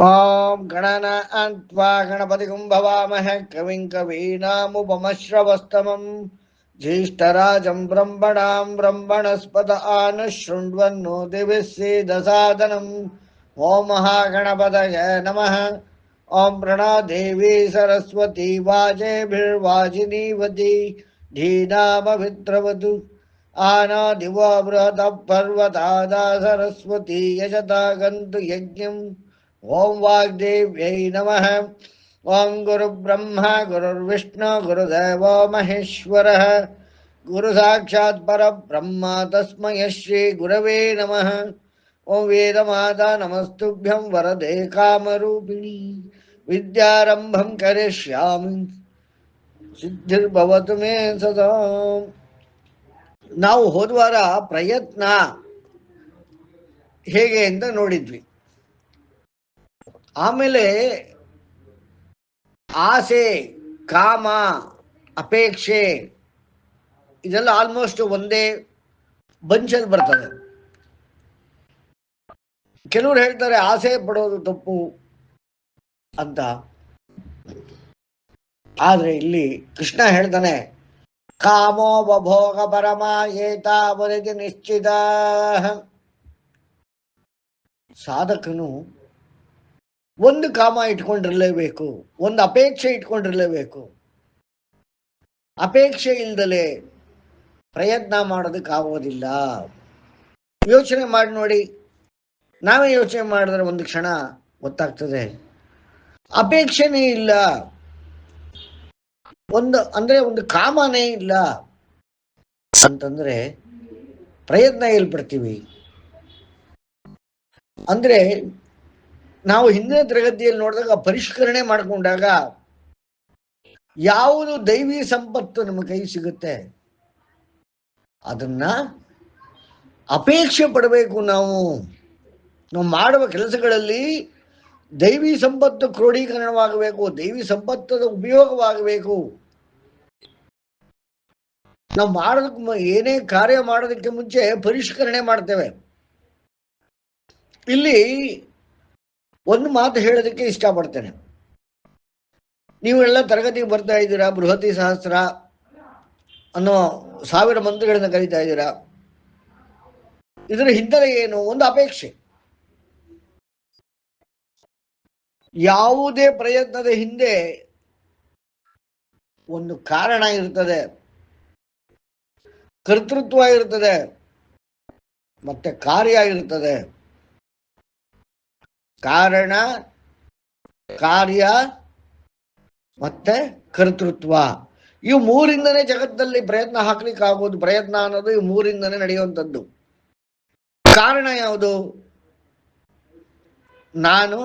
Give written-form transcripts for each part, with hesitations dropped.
ಓಂ ಗಣನಾನ್ವಾ ಗಣಪತಿಗುಂ ಭವಾಮಹೇ ಕವಿಂ ಕವೀನಾಮುಪಮಶ್ರವಸ್ತಮಂ ಜ್ಯೇಷ್ಠರಾಜಂ ಬ್ರಹ್ಮಣಾಂ ಬ್ರಹ್ಮಣಸ್ಪತ ಆನುಶೃಣ್ವನ್ನೋ ದಿವಿಃ ಸೇದಸಾದನಂ. ಓಂ ಮಹಾಗಣಪತಯೇ ನಮಃ. ಓಂ ಪ್ರಣಾದೇವಿ ಸರಸ್ವತಿ ವಾಜೇಭಿರ್ವಾಜಿನೀವತಿ ಧೀನಾಮವಿತ್ರವತು ಆನಾದಿವಾ ಬೃಹತ ಪರ್ವತಾದಾ ಸರಸ್ವತಿ ಯಜತಾ ಗಂತು ಯಜ್ಞಂ. ಓಂ ವಾಗ್ದೇವ್ಯೈ ನಮಃ. ಓಂ ಗುರುಬ್ರಹ್ಮ ಗುರುರ್ವಿಷ್ಣು ಗುರುದೇವೋ ಮಹೇಶ್ವರಃ ಗುರು ಸಾಕ್ಷಾತ್ ಪರಬ್ರಹ್ಮ ತಸ್ಮೈ ಶ್ರೀ ಗುರವೇ ನಮಃ. ಓಂ ವೇದಮಾತಾ ನಮಸ್ತುಭ್ಯಂ ವರದೆ ಕಾಮರೂಪಿಣಿ ವಿದ್ಯಾರಂಭಂ ಕರಿಷ್ಯಾಮಿ ಸಿದ್ಧಿರ್ಭವತು ಮೇ ಸದಾ. ನಾವು ಹೋದ್ವಾರ ಪ್ರಯತ್ನ ಹೇಗೆ ಅಂತ ನೋಡಿದ್ವಿ. ಆಮೇಲೆ ಆಸೆ, ಕಾಮ, ಅಪೇಕ್ಷೆ ಇದೆಲ್ಲ ಆಲ್ಮೋಸ್ಟ್ ಒಂದೇ ಬಂಚಲ್ಲಿ ಬರ್ತದೆ. ಕೆಲವರು ಹೇಳ್ತಾರೆ ಆಸೆ ಪಡೋದು ತಪ್ಪು ಅಂತ. ಆದ್ರೆ ಇಲ್ಲಿ ಕೃಷ್ಣ ಹೇಳ್ತಾನೆ, ಕಾಮೋ ಬಭೋಗ ಪರಮ ಏತಾವನಿತಿ ನಿಶ್ಚಿತ. ಸಾಧಕನು ಒಂದು ಕಾಮ ಇಟ್ಕೊಂಡಿರಲೇಬೇಕು, ಒಂದು ಅಪೇಕ್ಷೆ ಇಟ್ಕೊಂಡಿರಲೇಬೇಕು. ಅಪೇಕ್ಷೆ ಇಲ್ದಲೆ ಪ್ರಯತ್ನ ಮಾಡೋದಕ್ಕಾಗೋದಿಲ್ಲ. ಯೋಚನೆ ಮಾಡಿ ನೋಡಿ, ನಾವೇ ಯೋಚನೆ ಮಾಡಿದ್ರೆ ಒಂದು ಕ್ಷಣ ಗೊತ್ತಾಗ್ತದೆ. ಅಪೇಕ್ಷೆನೇ ಇಲ್ಲ, ಒಂದು ಕಾಮನೇ ಇಲ್ಲ ಅಂತಂದ್ರೆ ಪ್ರಯತ್ನ ಎಲ್ಲಿ ಪಡ್ತೀವಿ? ಅಂದ್ರೆ ನಾವು ಹಿಂದಿನ ತರಗತಿಯಲ್ಲಿ ನೋಡಿದಾಗ ಪರಿಷ್ಕರಣೆ ಮಾಡಿಕೊಂಡಾಗ ಯಾವುದು ದೈವಿ ಸಂಪತ್ತು ನಮ್ಮ ಕೈ ಸಿಗುತ್ತೆ ಅದನ್ನ ಅಪೇಕ್ಷೆ ಪಡಬೇಕು. ನಾವು ಮಾಡುವ ಕೆಲಸಗಳಲ್ಲಿ ದೈವಿ ಸಂಪತ್ತು ಕ್ರೋಢೀಕರಣವಾಗಬೇಕು, ದೈವಿ ಸಂಪತ್ತದ ಉಪಯೋಗವಾಗಬೇಕು. ನಾವು ಮಾಡೋದಕ್ಕೆ ಏನೇ ಕಾರ್ಯ ಮಾಡೋದಕ್ಕೆ ಮುಂಚೆ ಪರಿಷ್ಕರಣೆ ಮಾಡ್ತೇವೆ. ಇಲ್ಲಿ ಒಂದು ಮಾತು ಹೇಳೋದಕ್ಕೆ ಇಷ್ಟಪಡ್ತೇನೆ. ನೀವೆಲ್ಲ ತರಗತಿಗೆ ಬರ್ತಾ ಇದ್ದೀರಾ, ಬೃಹತಿ ಸಹಸ್ರ ಅನ್ನೋ 1000 ಮಂತ್ರಗಳನ್ನ ಕಲಿತಾ ಇದ್ದೀರಾ. ಇದರ ಹಿನ್ನೆಲೆ ಏನು? ಒಂದು ಅಪೇಕ್ಷೆ. ಯಾವುದೇ ಪ್ರಯತ್ನದ ಹಿಂದೆ ಒಂದು ಕಾರಣ ಇರ್ತದೆ, ಕರ್ತೃತ್ವ ಇರ್ತದೆ, ಮತ್ತೆ ಕಾರ್ಯ ಇರ್ತದೆ. ಕಾರಣ, ಕಾರ್ಯ ಮತ್ತೆ ಕರ್ತೃತ್ವ, ಇವು ಮೂರಿಂದನೇ ಜಗತ್ತಲ್ಲಿ ಪ್ರಯತ್ನ ಹಾಕ್ಲಿಕ್ಕೆ ಆಗೋದು. ಪ್ರಯತ್ನ ಅನ್ನೋದು ಇವು ಮೂರಿಂದನೇ ನಡೆಯುವಂಥದ್ದು. ಕಾರಣ ಯಾವುದು? ನಾನು,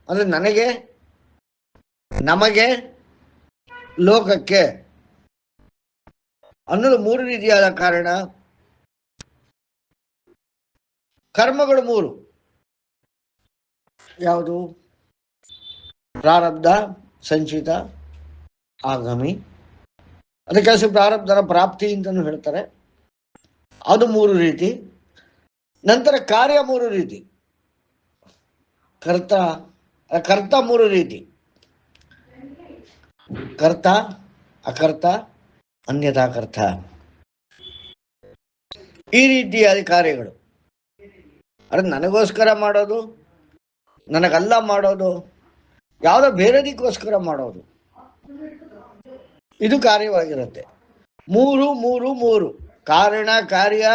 ಅಂದ್ರೆ ನನಗೆ, ನಮಗೆ, ಲೋಕಕ್ಕೆ ಅನ್ನೋದು 3 ರೀತಿಯಾದ ಕಾರಣ. ಕರ್ಮಗಳು 3. ಯಾವುದು? ಪ್ರಾರಬ್ಧ, ಸಂಚಿತ, ಆಗಾಮಿ. ಅದಕ್ಕೆ ಪ್ರಾರಬ್ಧನ ಪ್ರಾಪ್ತಿ ಅಂತಲೂ ಹೇಳ್ತಾರೆ. ಅದು 3 ರೀತಿ. ನಂತರ ಕಾರ್ಯ 3 ರೀತಿ. ಕರ್ತ 3 ರೀತಿ. ಕರ್ತ, ಅಕರ್ತ, ಅನ್ಯಥಾ ಕರ್ತ. ಈ ರೀತಿಯಾದ ಕಾರ್ಯಗಳು. ಅರೆ ನನಗೋಸ್ಕರ ಮಾಡೋದು, ನನಗಲ್ಲ ಮಾಡೋದು, ಯಾವುದೋ ಬೇರೆದಕ್ಕೋಸ್ಕರ ಮಾಡೋದು, ಇದು ಕಾರ್ಯವಾಗಿರುತ್ತೆ. 3 ಕಾರಣ, ಕಾರ್ಯ,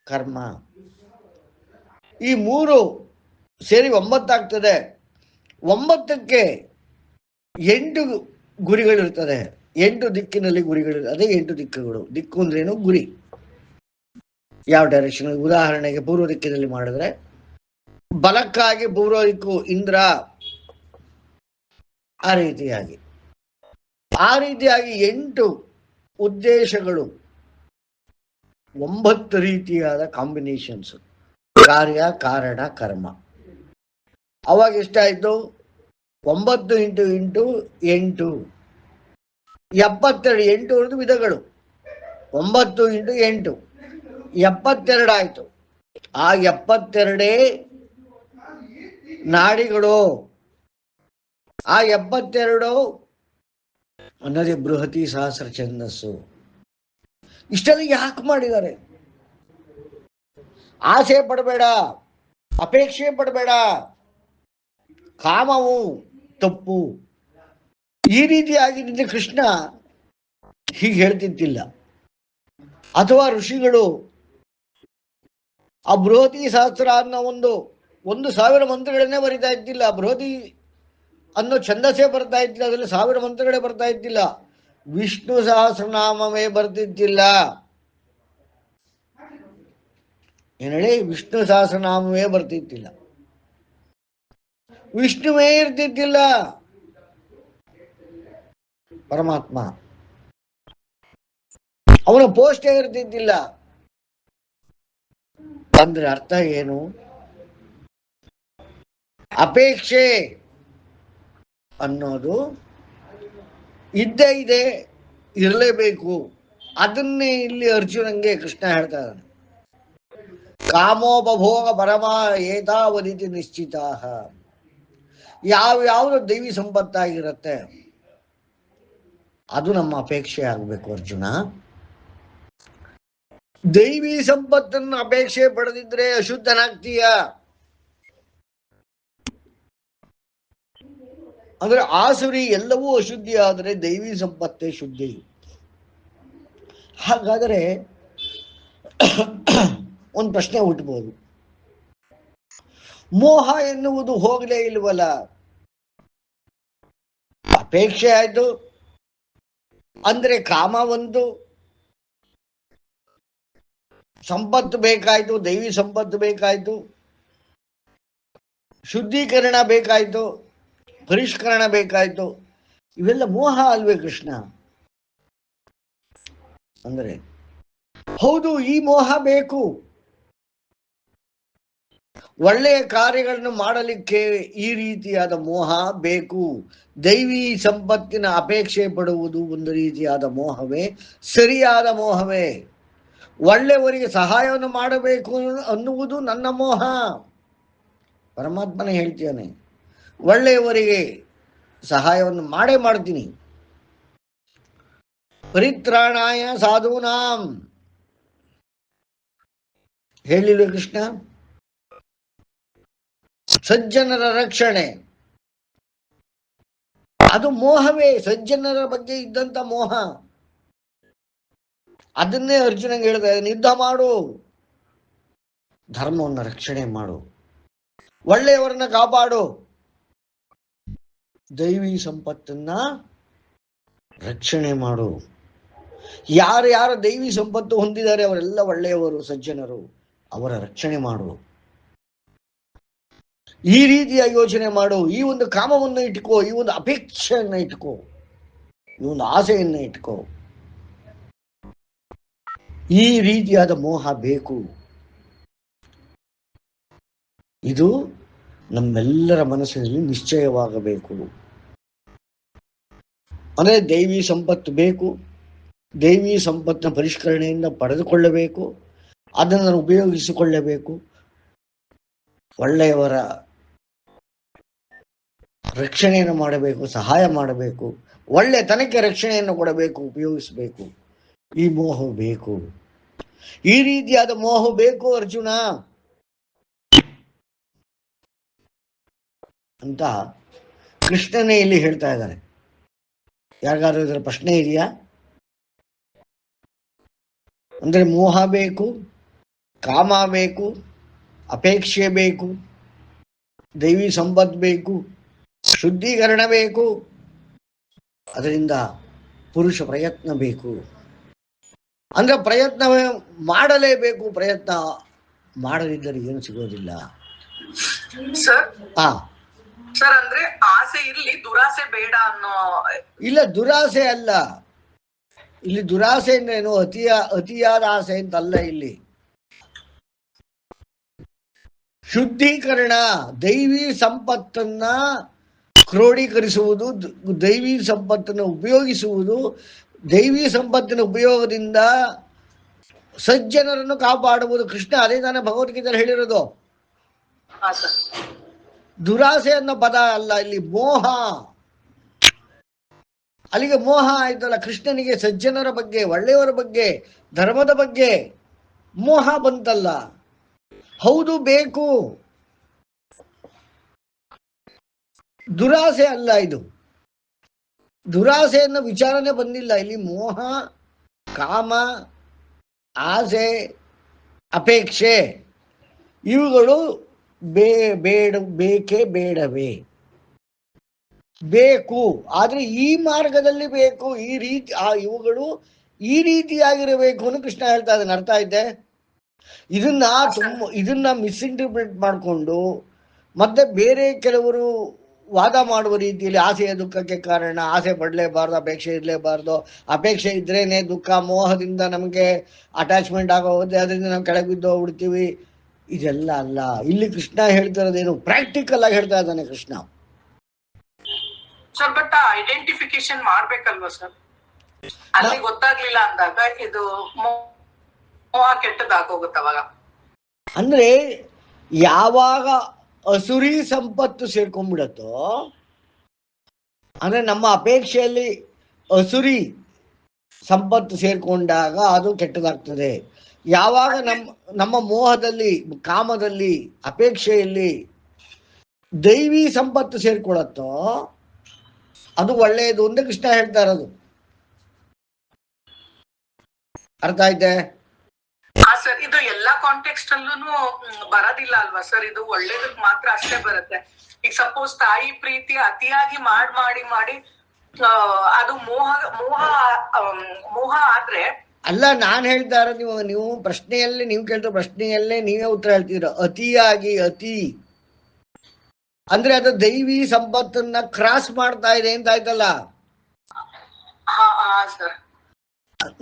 ಕರ್ಮ. ಈ 3 ಸೇರಿ 9 ಆಗ್ತದೆ. 9ಕ್ಕೆ 8 ಗುರಿಗಳಿರ್ತದೆ. 8 ದಿಕ್ಕಿನಲ್ಲಿ ಗುರಿಗಳಿರ್ತದೆ. ಅದೇ 8 ದಿಕ್ಕುಗಳು. ದಿಕ್ಕು ಅಂದ್ರೇನು? ಗುರಿ. ಯಾವ ಡೈರೆಕ್ಷನ್? ಉದಾಹರಣೆಗೆ ಪೂರ್ವ ದಿಕ್ಕಿನಲ್ಲಿ ಮಾಡಿದ್ರೆ ಬಲಕ್ಕಾಗಿ ಪೂರ್ವ ದಿಕ್ಕು ಇಂದ್ರ. ಆ ರೀತಿಯಾಗಿ 8 ಉದ್ದೇಶಗಳು, 9 ರೀತಿಯಾದ ಕಾಂಬಿನೇಷನ್ಸ್. ಕಾರ್ಯ, ಕಾರಣ, ಕರ್ಮ. ಅವಾಗ ಎಷ್ಟಾಯ್ತು? 9 × 8 72. 8 ವಿಧಗಳು. 9 × 8 72 ಆಯ್ತು. ಆ 72 ನಾಡಿಗಳು ಆ 72 ಅನ್ನೋದೇ ಬೃಹತಿ ಸಹಸ್ರ ಛಂದಸ್ಸು. ಇಷ್ಟೆಲ್ಲ ಯಾಕೆ ಮಾಡಿದ್ದಾರೆ? ಆಸೆ ಪಡಬೇಡ, ಅಪೇಕ್ಷೆ ಪಡಬೇಡ, ಕಾಮವು ತಪ್ಪು. ಈ ರೀತಿಯಾಗಿದ್ದರೆ ಕೃಷ್ಣ ಹೀಗೆ ಹೇಳ್ತಿದ್ದಿಲ್ಲ. ಅಥವಾ ಋಷಿಗಳು ಆ ಬೃಹತಿ ಸಹಸ್ರ ಅನ್ನೋ 1,000 ಮಂತ್ರಗಳನ್ನೇ ಬರಿತಾ ಇದ್ದಿಲ್ಲ. ಬೃಹತಿ ಅನ್ನೋ ಛಂದಸ್ಸೇ ಬರ್ತಾ ಇದ್ದಿಲ್ಲ, ಅದರಲ್ಲಿ 1000 ಮಂತ್ರಗಳೇ ಬರ್ತಾ ಇದ್ದಿಲ್ಲ. ವಿಷ್ಣು ಸಹಸ್ರನಾಮವೇ ಬರ್ತಿದ್ದಿಲ್ಲ. ಏನು ಹೇಳಿ? ವಿಷ್ಣು ಸಹಸ್ರನಾಮವೇ ಬರ್ತಿದ್ದಿಲ್ಲ, ವಿಷ್ಣುವೇ ಇರ್ತಿದ್ದಿಲ್ಲ. ಪರಮಾತ್ಮ ಅವನ ಪೋಸ್ಟೇ ಇರ್ತಿದ್ದಿಲ್ಲ. ಅಂದ್ರೆ ಅರ್ಥ ಏನು? ಅಪೇಕ್ಷೆ ಅನ್ನೋದು ಇದ್ದೇ ಇದೆ, ಇರಲೇಬೇಕು. ಅದನ್ನೇ ಇಲ್ಲಿ ಅರ್ಜುನಂಗೆ ಕೃಷ್ಣ ಹೇಳ್ತಾ ಇದ್ದಾನೆ. ಕಾಮೋಪಭೋಗ ಪರಮ ಏತಾವದಿತಿ ನಿಶ್ಚಿತ. ಯಾವ್ಯಾವುದು ದೈವಿ ಸಂಪತ್ತಾಗಿರುತ್ತೆ ಅದು ನಮ್ಮ ಅಪೇಕ್ಷೆ ಆಗಬೇಕು ಅರ್ಜುನ. ದೈವಿ ಸಂಪತ್ತನ್ನು ಅಪೇಕ್ಷೆ ಪಡೆದಿದ್ರೆ ಅಶುದ್ಧನಾಗ್ತೀಯ. ಅಂದ್ರೆ ಆಸುರಿ ಎಲ್ಲವೂ ಅಶುದ್ಧಿ, ಆದರೆ ದೈವಿ ಸಂಪತ್ತೇ ಶುದ್ಧಿ. ಹಾಗಾದರೆ ಒಂದು ಪ್ರಶ್ನೆ ಹುಟ್ಟಬಹುದು, ಮೋಹ ಎನ್ನುವುದು ಹೋಗಲೇ ಇಲ್ವಲ್ಲ? ಅಪೇಕ್ಷೆ ಆಯ್ತು ಅಂದ್ರೆ ಕಾಮ ಒಂದು, ಸಂಪತ್ತು ಬೇಕಾಯ್ತು, ದೈವಿ ಸಂಪತ್ತು ಬೇಕಾಯ್ತು, ಶುದ್ಧೀಕರಣ ಬೇಕಾಯ್ತು, ಪರಿಷ್ಕರಣ ಬೇಕಾಯ್ತು. ಇವೆಲ್ಲ ಮೋಹ ಅಲ್ವೇ ಕೃಷ್ಣ? ಅಂದರೆ ಹೌದು, ಈ ಮೋಹ ಬೇಕು. ಒಳ್ಳೆಯ ಕಾರ್ಯಗಳನ್ನು ಮಾಡಲಿಕ್ಕೆ ಈ ರೀತಿಯಾದ ಮೋಹ ಬೇಕು. ದೈವಿ ಸಂಪತ್ತಿನ ಅಪೇಕ್ಷೆ ಪಡುವುದು ಒಂದು ರೀತಿಯಾದ ಮೋಹವೇ, ಸರಿಯಾದ ಮೋಹವೇ. ಒಳ್ಳೆಯವರಿಗೆ ಸಹಾಯವನ್ನು ಮಾಡಬೇಕು ಅನ್ನುವುದು ನನ್ನ ಮೋಹ. ಪರಮಾತ್ಮನೇ ಹೇಳ್ತಾನೆ, ಒಳ್ಳೆಯವರಿಗೆ ಸಹಾಯವನ್ನು ಮಾಡೇ ಮಾಡ್ತೀನಿ. ಪರಿತ್ರಾಣಾಯ ಸಾಧೂನಾಂ ಹೇಳಿಲ್ವೇ ಕೃಷ್ಣ? ಸಜ್ಜನರ ರಕ್ಷಣೆ ಅದು ಮೋಹವೇ, ಸಜ್ಜನರ ಬಗ್ಗೆ ಇದ್ದಂತ ಮೋಹ. ಅದನ್ನೇ ಅರ್ಜುನಂಗೆ ಹೇಳ್ತಾ ಇದ್ದಾನೆ, ಯುದ್ಧ ಮಾಡು, ಧರ್ಮವನ್ನು ರಕ್ಷಣೆ ಮಾಡು, ಒಳ್ಳೆಯವರನ್ನ ಕಾಪಾಡು, ದೈವಿ ಸಂಪತ್ತನ್ನ ರಕ್ಷಣೆ ಮಾಡು. ಯಾರು ದೈವಿ ಸಂಪತ್ತು ಹೊಂದಿದ್ದಾರೆ ಅವರೆಲ್ಲ ಒಳ್ಳೆಯವರು, ಸಜ್ಜನರು, ಅವರ ರಕ್ಷಣೆ ಮಾಡು. ಈ ರೀತಿಯ ಯೋಚನೆ ಮಾಡು. ಈ ಒಂದು ಕಾಮವನ್ನು ಇಟ್ಕೋ, ಈ ಒಂದು ಅಪೇಕ್ಷೆಯನ್ನ ಇಟ್ಕೋ, ಈ ಒಂದು ಆಸೆಯನ್ನ ಇಟ್ಕೋ. ಈ ರೀತಿಯಾದ ಮೋಹ ಬೇಕು. ಇದು ನಮ್ಮೆಲ್ಲರ ಮನಸ್ಸಿನಲ್ಲಿ ನಿಶ್ಚಯವಾಗಬೇಕು. ಅಂದರೆ ದೈವಿ ಸಂಪತ್ತು ಬೇಕು, ದೈವಿ ಸಂಪತ್ತಿನ ಪರಿಷ್ಕರಣೆಯಿಂದ ಪಡೆದುಕೊಳ್ಳಬೇಕು, ಅದನ್ನು ಉಪಯೋಗಿಸಿಕೊಳ್ಳಬೇಕು, ಒಳ್ಳೆಯವರ ರಕ್ಷಣೆಯನ್ನು ಮಾಡಬೇಕು, ಸಹಾಯ ಮಾಡಬೇಕು, ಒಳ್ಳೆತನಕ್ಕೆ ರಕ್ಷಣೆಯನ್ನು ಕೊಡಬೇಕು, ಉಪಯೋಗಿಸಬೇಕು. ಈ ಮೋಹ ಬೇಕು. ಈ ರೀತಿಯಾದ ಮೋಹ ಬೇಕು ಅರ್ಜುನ ಅಂತ ಕೃಷ್ಣನೇ ಇಲ್ಲಿ ಹೇಳ್ತಾ ಇದ್ದಾನೆ. ಯಾರಿಗಾದ್ರೂ ಇದರ ಪ್ರಶ್ನೆ ಇದೆಯಾ? ಅಂದ್ರೆ ಮೋಹ ಬೇಕು, ಕಾಮ ಬೇಕು, ಅಪೇಕ್ಷೆ ಬೇಕು, ದೈವಿ ಸಂಪತ್ತು ಬೇಕು, ಶುದ್ಧೀಕರಣ ಬೇಕು, ಅದರಿಂದ ಪುರುಷ ಪ್ರಯತ್ನ ಬೇಕು. ಅಂದ್ರೆ ಪ್ರಯತ್ನ ಮಾಡಲೇಬೇಕು. ಪ್ರಯತ್ನ ಮಾಡದಿದ್ದರೆ ಏನು ಸಿಗೋದಿಲ್ಲ. ಸರ್ ಅಂದ್ರೆ ಆಸೆ ಇರ್ಲಿ, ದುರಾಸೆ ಬೇಡ ಅನ್ನೋ. ಇಲ್ಲ, ದುರಾಸೆ ಅಲ್ಲ. ಇಲ್ಲಿ ದುರಾಸೆ ಅಂದ್ರೇನು? ಅತಿಯಾದ ಆಸೆ ಅಂತಲ್ಲ. ಇಲ್ಲಿ ಶುದ್ಧೀಕರಣ, ದೈವಿ ಸಂಪತ್ತನ್ನ ಕ್ರೋಢೀಕರಿಸುವುದು, ದೈವಿ ಸಂಪತ್ತನ್ನು ಉಪಯೋಗಿಸುವುದು, ದೈವಿ ಸಂಪತ್ತಿನ ಉಪಯೋಗದಿಂದ ಸಜ್ಜನರನ್ನು ಕಾಪಾಡುವುದು. ಕೃಷ್ಣ ಅದೇ ತಾನೇ ಭಗವದ್ಗೀತೆಯಲ್ಲಿ ಹೇಳಿರೋದು. ದುರಾಸೆ ಅನ್ನೋ ಪದ ಅಲ್ಲ, ಇಲ್ಲಿ ಮೋಹ. ಅಲ್ಲಿಗೆ ಮೋಹ ಆಯ್ತಲ್ಲ, ಕೃಷ್ಣನಿಗೆ ಸಜ್ಜನರ ಬಗ್ಗೆ, ಒಳ್ಳೆಯವರ ಬಗ್ಗೆ, ಧರ್ಮದ ಬಗ್ಗೆ ಮೋಹ ಬಂತಲ್ಲ. ಹೌದು, ಬೇಕು, ದುರಾಸೆ ಅಲ್ಲ ಇದು. ದುರಾಸೆ ಅನ್ನೋ ವಿಚಾರನೆ ಬಂದಿಲ್ಲ ಇಲ್ಲಿ. ಮೋಹ, ಕಾಮ, ಆಸೆ, ಅಪೇಕ್ಷೆ ಇವುಗಳು ಬೇಕೇ ಬೇಡವೇ? ಬೇಕು, ಆದ್ರೆ ಈ ಮಾರ್ಗದಲ್ಲಿ ಬೇಕು, ಈ ರೀತಿ ಇವುಗಳು ಈ ರೀತಿಯಾಗಿರಬೇಕು ಅಂತ ಕೃಷ್ಣ ಹೇಳ್ತಾ ಇದ್ದಾನೆ. ಅರ್ಥ ಆಯ್ತೆ? ಇದನ್ನ ಮಿಸ್ಇಂಟರ್ಪ್ರಿಟ್ ಮಾಡಿಕೊಂಡು ಮತ್ತೆ ಬೇರೆ ಕೆಲವರು ವಾದ ಮಾಡುವ ರೀತಿಯಲ್ಲಿ ಆಸೆಯ ದುಃಖಕ್ಕೆ ಕಾರಣ, ಆಸೆ ಪಡಲೇಬಾರ್ದು, ಅಪೇಕ್ಷೆ ಇರಲೇಬಾರ್ದು, ಅಪೇಕ್ಷೆ ಇದ್ರೇನೆ ದುಃಖ, ಮೋಹದಿಂದ ನಮಗೆ ಅಟ್ಯಾಚ್ಮೆಂಟ್ ಆಗೋಗುತ್ತೆ, ಅದರಿಂದ ನಾವು ಕೆಳಗೆ ಬಿದ್ದು ಹೋಗ್ಬಿಡ್ತೀವಿ. ಇದೆಲ್ಲ ಅಲ್ಲ. ಇಲ್ಲಿ ಕೃಷ್ಣ ಹೇಳ್ತಿರೋದೇನು, ಪ್ರಾಕ್ಟಿಕಲ್ ಆಗಿ ಹೇಳ್ತಾ ಇದ್ದಾನೆ ಕೃಷ್ಣ. ಸರ್ ಬಟ್ ಐಡೆಂಟಿಫಿಕೇಶನ್ ಮಾಡ್ಬೇಕಲ್ವಾ ಸರ್? ಅಲ್ಲಿ ಗೊತ್ತಾಗ್ಲಿಲ್ಲ ಅಂದಾಗ ಇದು ಮೋಹ ಕೆಟ್ಟದಾಗೋಗುತ್ತೆ ಅವಾಗ. ಅಂದ್ರೆ ಯಾವಾಗ ಅಸುರಿ ಸಂಪತ್ತು ಸೇರ್ಕೊಂಡ್ಬಿಡತ್ತೋ, ಅಂದ್ರೆ ನಮ್ಮ ಅಪೇಕ್ಷೆಯಲ್ಲಿ ಅಸುರಿ ಸಂಪತ್ತು ಸೇರ್ಕೊಂಡಾಗ ಅದು ಕೆಟ್ಟದಾಗ್ತದೆ. ಯಾವಾಗ ನಮ್ಮ ಮೋಹದಲ್ಲಿ, ಕಾಮದಲ್ಲಿ, ಅಪೇಕ್ಷೆಯಲ್ಲಿ ದೈವಿ ಸಂಪತ್ತು ಸೇರ್ಕೊಳತ್ತೋ ಅದು ಒಳ್ಳೆಯದು ಅಂತ ಕೃಷ್ಣ ಹೇಳ್ತಾ ಇರೋದು. ಅರ್ಥ ಆಯ್ತೆ? ಸರ್ ಇದು ಎಲ್ಲಾ ಕಾಂಟೆಕ್ಸ್ಟ್ ಅಲ್ಲೂ ಬರೋದಿಲ್ಲ ಅಲ್ವಾ ಸರ್? ಇದು ಒಳ್ಳೇದಕ್ ಮಾತ್ರ ಅಷ್ಟೇ ಬರುತ್ತೆ. ಈಗ ಸಪೋಸ್ ತಾಯಿ ಪ್ರೀತಿ ಅತಿಯಾಗಿ ಮಾಡಿ ಅದು ಮೋಹ ಮೋಹ ಮೋಹ ಆದ್ರೆ ಅಲ್ಲ, ನಾನ್ ಹೇಳ್ತಾ ಇರೋದು, ನೀವು ಪ್ರಶ್ನೆಯಲ್ಲೇ, ನೀವು ಕೇಳ್ತಾ ಪ್ರಶ್ನೆಯಲ್ಲೇ ನೀವೇ ಉತ್ತರ ಹೇಳ್ತೀರ. ಅತಿಯಾಗಿ, ಅತಿ ಅಂದ್ರೆ ಅದು ದೈವಿ ಸಂಪತ್ತನ್ನ ಕ್ರಾಸ್ ಮಾಡ್ತಾ ಇದೆ ಅಂತ ಆಯ್ತಲ್ಲ.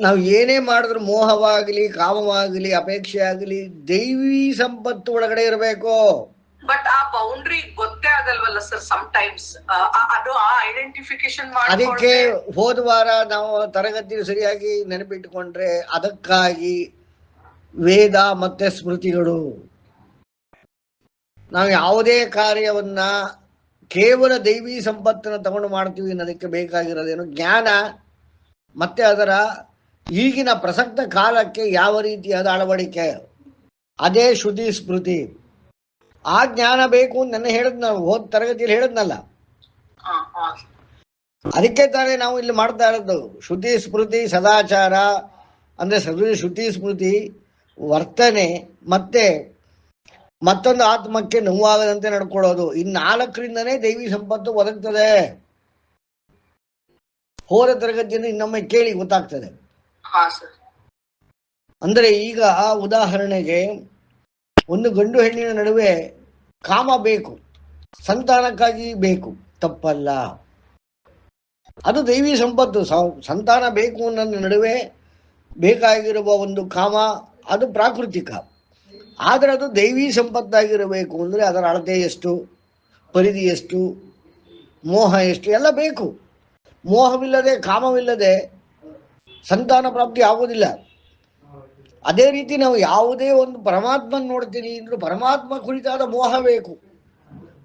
ನಾವು ಏನೇ ಮಾಡಿದ್ರು, ಮೋಹವಾಗಲಿ, ಕಾಮವಾಗಲಿ, ಅಪೇಕ್ಷೆ ಆಗಲಿ, ದೈವಿ ಸಂಪತ್ತು ಒಳಗಡೆ ಇರಬೇಕು. ಬಟ್ ಆ ಬೌಂಡ್ರಿ ಗೊತ್ತೇ ಆಗಲ್ವಲ್ಲ ಸರ್ ಸಮ್ ಟೈಮ್ಸ್. ಅದು ಆ ಐಡೆಂಟಿಫಿಕೇಶನ್ ಅದಕ್ಕೆ ಹೋದ ವಾರ ನಾವು ತರಗತಿ ಸರಿಯಾಗಿ ನೆನಪಿಟ್ಟುಕೊಂಡ್ರೆ, ಅದಕ್ಕಾಗಿ ವೇದ ಮತ್ತೆ ಸ್ಮೃತಿಗಳು. ನಾವು ಯಾವುದೇ ಕಾರ್ಯವನ್ನ ಕೇವಲ ದೈವಿ ಸಂಪತ್ತನ್ನು ತಗೊಂಡು ಮಾಡ್ತೀವಿ ಅನ್ನೋದಕ್ಕೆ ಬೇಕಾಗಿರೋದೇನು ಜ್ಞಾನ, ಮತ್ತೆ ಅದರ ಈಗಿನ ಪ್ರಸಕ್ತ ಕಾಲಕ್ಕೆ ಯಾವ ರೀತಿಯಾದ ಅಳವಡಿಕೆ, ಅದೇ ಶ್ರುತಿ ಸ್ಮೃತಿ. ಆ ಜ್ಞಾನ ಬೇಕು ಅಂತ ನನ್ನ ಹೇಳಿದ್ನಲ್ಲ, ಹೋದ ತರಗತಿಯಲ್ಲಿ ಹೇಳಿದ್ನಲ್ಲ. ಅದಕ್ಕೆ ತಾನೇ ನಾವು ಇಲ್ಲಿ ಮಾಡ್ತಾ ಇರೋದು. ಶ್ರುತಿ ಸ್ಮೃತಿ ಸದಾಚಾರ ಅಂದ್ರೆ ಶ್ರುತಿ ಸ್ಮೃತಿ ವರ್ತನೆ, ಮತ್ತೆ ಮತ್ತೊಂದು ಆತ್ಮಕ್ಕೆ ನೋವಾಗದಂತೆ ನಡ್ಕೊಳ್ಳೋದು. ಈ 4ರಿಂದನೇ ದೈವಿ ಸಂಪತ್ತು ಒದಗ್ತದೆ. ಹೋದ ತರಗತಿಯನ್ನು ಇನ್ನೊಮ್ಮೆ ಕೇಳಿ ಗೊತ್ತಾಗ್ತದೆ. ಅಂದ್ರೆ ಈಗ ಉದಾಹರಣೆಗೆ, ಒಂದು ಗಂಡು ಹೆಣ್ಣಿನ ನಡುವೆ ಕಾಮ ಬೇಕು, ಸಂತಾನಕ್ಕಾಗಿ ಬೇಕು, ತಪ್ಪಲ್ಲ. ಅದು ದೈವಿ ಸಂಪತ್ತು. ಸಂತಾನ ಬೇಕು ನನ್ನ ನಡುವೆ ಬೇಕಾಗಿರುವ ಒಂದು ಕಾಮ, ಅದು ಪ್ರಾಕೃತಿಕ. ಆದರೆ ಅದು ದೈವಿ ಸಂಪತ್ತಾಗಿರಬೇಕು ಅಂದರೆ ಅದರ ಅಳತೆ ಎಷ್ಟು, ಪರಿಧಿ ಎಷ್ಟು, ಮೋಹ ಎಷ್ಟು ಎಲ್ಲ ಬೇಕು. ಮೋಹವಿಲ್ಲದೆ, ಕಾಮವಿಲ್ಲದೆ ಸಂತಾನ ಪ್ರಾಪ್ತಿ ಆಗೋದಿಲ್ಲ. ಅದೇ ರೀತಿ ನಾವು ಯಾವುದೇ ಒಂದು ಪರಮಾತ್ಮನ ನೋಡ್ತೀನಿ ಅಂದ್ರೂ ಪರಮಾತ್ಮ ಕುರಿತಾದ ಮೋಹ ಬೇಕು,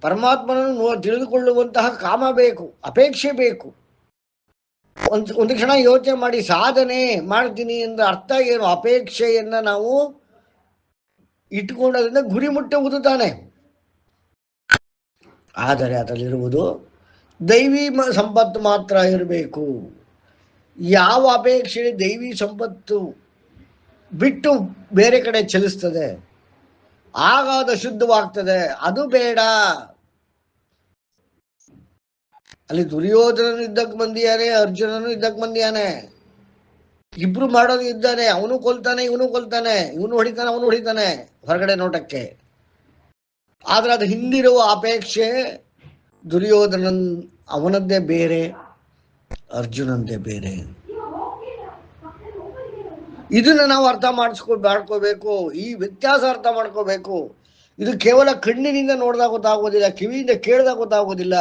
ಪರಮಾತ್ಮನನ್ನು ತಿಳಿದುಕೊಳ್ಳುವಂತಹ ಕಾಮ ಬೇಕು, ಅಪೇಕ್ಷೆ ಬೇಕು. ಒಂದು ಕ್ಷಣ ಯೋಚನೆ ಮಾಡಿ, ಸಾಧನೆ ಮಾಡ್ತೀನಿ ಅಂದ್ರೆ ಅರ್ಥ ಏನು? ಅಪೇಕ್ಷೆಯನ್ನ ನಾವು ಇಟ್ಟುಕೊಂಡೋದ್ರಿಂದ ಗುರಿ ಮುಟ್ಟುವುದು ತಾನೆ. ಆದರೆ ಅದರಲ್ಲಿರುವುದು ದೈವಿ ಸಂಪತ್ತು ಮಾತ್ರ ಇರಬೇಕು. ಯಾವ ಅಪೇಕ್ಷೆ ದೈವಿ ಸಂಪತ್ತು ಬಿಟ್ಟು ಬೇರೆ ಕಡೆ ಚಲಿಸ್ತದೆ, ಆಗ ಅದು ಶುದ್ಧವಾಗ್ತದೆ. ಅದು ಬೇಡ. ಅಲ್ಲಿ ದುರ್ಯೋಧನನು ಇದ್ದಕ್ಕೆ ಬಂದಿಯಾನೆ, ಅರ್ಜುನನು ಇದ್ದಕ್ಕೆ ಬಂದಿಯಾನೆ. ಇಬ್ರು ಮಾಡೋದು ಇದ್ದಾನೆ. ಅವನು ಕೊಲ್ತಾನೆ, ಇವನು ಕೊಲ್ತಾನೆ, ಇವನು ಹೊಡಿತಾನೆ, ಅವನು ಹೊಡಿತಾನೆ ಹೊರಗಡೆ ನೋಟಕ್ಕೆ. ಆದ್ರೆ ಅದು ಹಿಂದಿರುವ ಅಪೇಕ್ಷೆ ದುರ್ಯೋಧನನ್ ಅವನದ್ದೇ ಬೇರೆ, ಅರ್ಜುನಂದೇ ಬೇರೆ. ಇದನ್ನ ನಾವು ಅರ್ಥ ಮಾಡ್ಕೋಬೇಕು. ಈ ವ್ಯತ್ಯಾಸ ಅರ್ಥ ಮಾಡ್ಕೋಬೇಕು. ಇದು ಕೇವಲ ಕಣ್ಣಿನಿಂದ ನೋಡಿದಾಗ ಗೊತ್ತಾಗೋದಿಲ್ಲ, ಕಿವಿಯಿಂದ ಕೇಳಿದಾಗ ಗೊತ್ತಾಗೋದಿಲ್ಲ.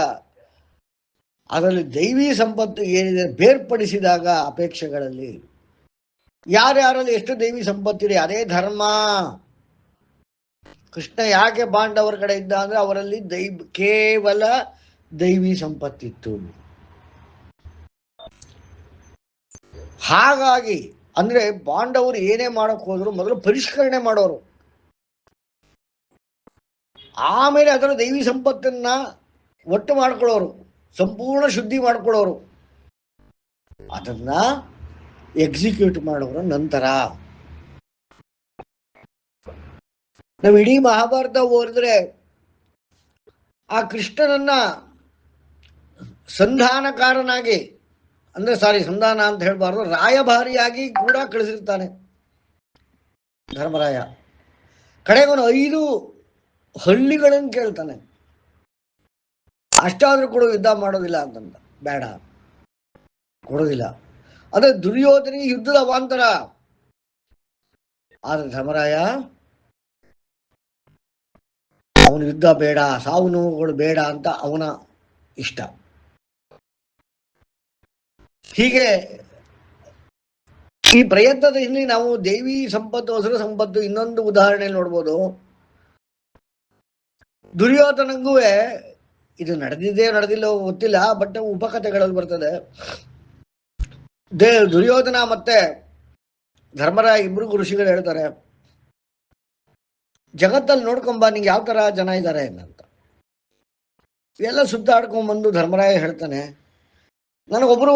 ಅದರಲ್ಲಿ ದೈವಿ ಸಂಪತ್ತು ಏನಿದೆ ಬೇರ್ಪಡಿಸಿದಾಗ ಅಪೇಕ್ಷೆಗಳಲ್ಲಿ ಯಾರ್ಯಾರಲ್ಲಿ ಎಷ್ಟು ದೈವಿ ಸಂಪತ್ತಿದೆ, ಅದೇ ಧರ್ಮ. ಕೃಷ್ಣ ಯಾಕೆ ಪಾಂಡವರ ಕಡೆ ಇದ್ದ ಅಂದ್ರೆ ಅವರಲ್ಲಿ ಕೇವಲ ದೈವಿ ಸಂಪತ್ತಿತ್ತು. ಹಾಗಾಗಿ ಅಂದ್ರೆ ಪಾಂಡವರು ಏನೇ ಮಾಡಕ್ ಹೋದ್ರು ಮೊದಲು ಪರಿಷ್ಕರಣೆ ಮಾಡೋರು, ಆಮೇಲೆ ಅದರ ದೈವಿ ಸಂಪತ್ತನ್ನ ಒಟ್ಟು ಮಾಡ್ಕೊಳ್ಳೋರು, ಸಂಪೂರ್ಣ ಶುದ್ಧಿ ಮಾಡ್ಕೊಳ್ಳೋರು, ಅದನ್ನ ಎಕ್ಸಿಕ್ಯೂಟ್ ಮಾಡೋರು ನಂತರ. ನಾವು ಇಡೀ ಮಹಾಭಾರತ ಓದಿದ್ರೆ ಆ ಕೃಷ್ಣನನ್ನ ಸಂಧಾನಕಾರನಾಗಿ, ಅಂದ್ರೆ ಸಂಧಾನ ಅಂತ ಹೇಳ್ಬಾರ್ದು, ರಾಯಭಾರಿಯಾಗಿ ಕೂಡ ಕಳಿಸಿರ್ತಾನೆ ಧರ್ಮರಾಯ. ಕಡೆಗೊಂದು 5 ಹಳ್ಳಿಗಳನ್ನು ಕೇಳ್ತಾನೆ, ಅಷ್ಟಾದ್ರೂ ಕೂಡ ಯುದ್ಧ ಮಾಡೋದಿಲ್ಲ ಅಂತಂದ. ಬೇಡ, ಕೊಡೋದಿಲ್ಲ. ಅದೇ ದುರ್ಯೋಧನಿಗೆ ಯುದ್ಧದ ಅವಾಂತರ. ಆದ್ರೆ ಧರ್ಮರಾಯ ಅವನು ಯುದ್ಧ ಬೇಡ, ಸಾವು ನೋವುಗಳು ಬೇಡ ಅಂತ ಅವನ ಇಷ್ಟ. ಹೀಗೆ ಈ ಪ್ರಯತ್ನದ ಹಿಂದೆ ನಾವು ದೇವಿ ಸಂಪತ್ತು, ಹಸುರ ಸಂಪತ್ತು ಇನ್ನೊಂದು ಉದಾಹರಣೆ ನೋಡ್ಬೋದು. ದುರ್ಯೋಧನಂಗೂ ಇದು ನಡೆದಿಲ್ಲ ಗೊತ್ತಿಲ್ಲ, ಬಟ್ ಉಪಕಥೆಗಳಲ್ಲಿ ಬರ್ತದೆ. ದುರ್ಯೋಧನ ಮತ್ತೆ ಧರ್ಮರಾಯ ಇಬ್ರಿಗೂ ಋಷಿಗಳು ಹೇಳ್ತಾರೆ, ಜಗತ್ತಲ್ಲಿ ನೋಡ್ಕೊಂಬ ನಿಂಗೆ ಯಾವ ತರ ಜನ ಇದ್ದಾರೆ ಅಂತ. ಎಲ್ಲ ಸುತ್ತಾಡ್ಕೊಂಡ್ಬಂದು ಧರ್ಮರಾಯ ಹೇಳ್ತಾನೆ, ನನಗೊಬ್ರು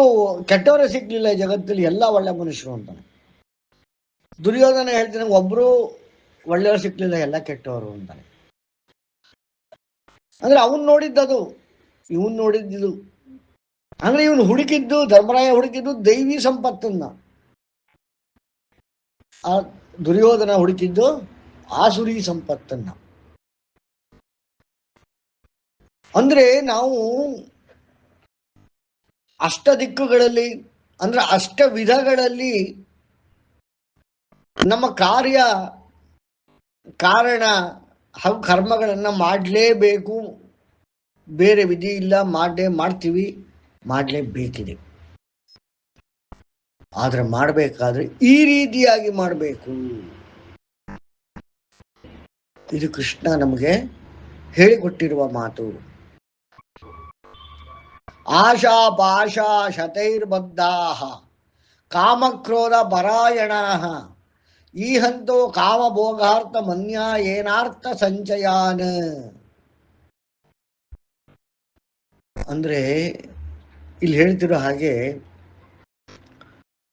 ಕೆಟ್ಟವರೇ ಸಿಗ್ಲಿಲ್ಲ ಈ ಜಗತ್ತಲ್ಲಿ, ಎಲ್ಲ ಒಳ್ಳೆ ಮನುಷ್ಯರು ಅಂತಾನೆ. ದುರ್ಯೋಧನ ಹೇಳ್ತಾನೆ, ಒಬ್ರು ಒಳ್ಳೆಯವರು ಸಿಕ್ಲಿಲ್ಲ, ಎಲ್ಲ ಕೆಟ್ಟವರು ಅಂತಾನೆ. ಅಂದ್ರೆ ಅವನ್ ನೋಡಿದ್ದದು, ಇವನ್ ನೋಡಿದ್ದು. ಅಂದ್ರೆ ಇವನು ಹುಡುಕಿದ್ದು, ಧರ್ಮರಾಯ ಹುಡುಕಿದ್ದು ದೈವಿ ಸಂಪತ್ತನ್ನ, ಆ ದುರ್ಯೋಧನ ಹುಡುಕಿದ್ದು ಆಸುರಿ ಸಂಪತ್ತನ್ನ. ಅಂದ್ರೆ ನಾವು ಅಷ್ಟ ದಿಕ್ಕುಗಳಲ್ಲಿ, ಅಂದ್ರೆ ಅಷ್ಟ ವಿಧಗಳಲ್ಲಿ ನಮ್ಮ ಕಾರ್ಯ ಕಾರಣ ಹಾಗೂ ಕರ್ಮಗಳನ್ನ ಮಾಡಲೇಬೇಕು, ಬೇರೆ ವಿಧಿ ಇಲ್ಲ, ಮಾಡ್ತೀವಿ, ಮಾಡಲೇಬೇಕಿದೆ. ಆದ್ರೆ ಮಾಡಬೇಕಾದ್ರೆ ಈ ರೀತಿಯಾಗಿ ಮಾಡಬೇಕು. ಇದು ಕೃಷ್ಣ ನಮಗೆ ಹೇಳಿಕೊಟ್ಟಿರುವ ಮಾತು. ಆಶಾ ಪಾಶಾ ಶತೈರ್ಬದ್ಧಾಃ ಕಾಮಕ್ರೋಧ ಪರಾಯಣಾಃ ಈಹಂತೋ ಕಾಮಭೋಗಾರ್ಥ ಮನ್ಯಾ ಏನಾರ್ಥ ಸಂಚಯಾನ್. ಅಂದ್ರೆ ಇಲ್ಲಿ ಹೇಳ್ತಿರೋ ಹಾಗೆ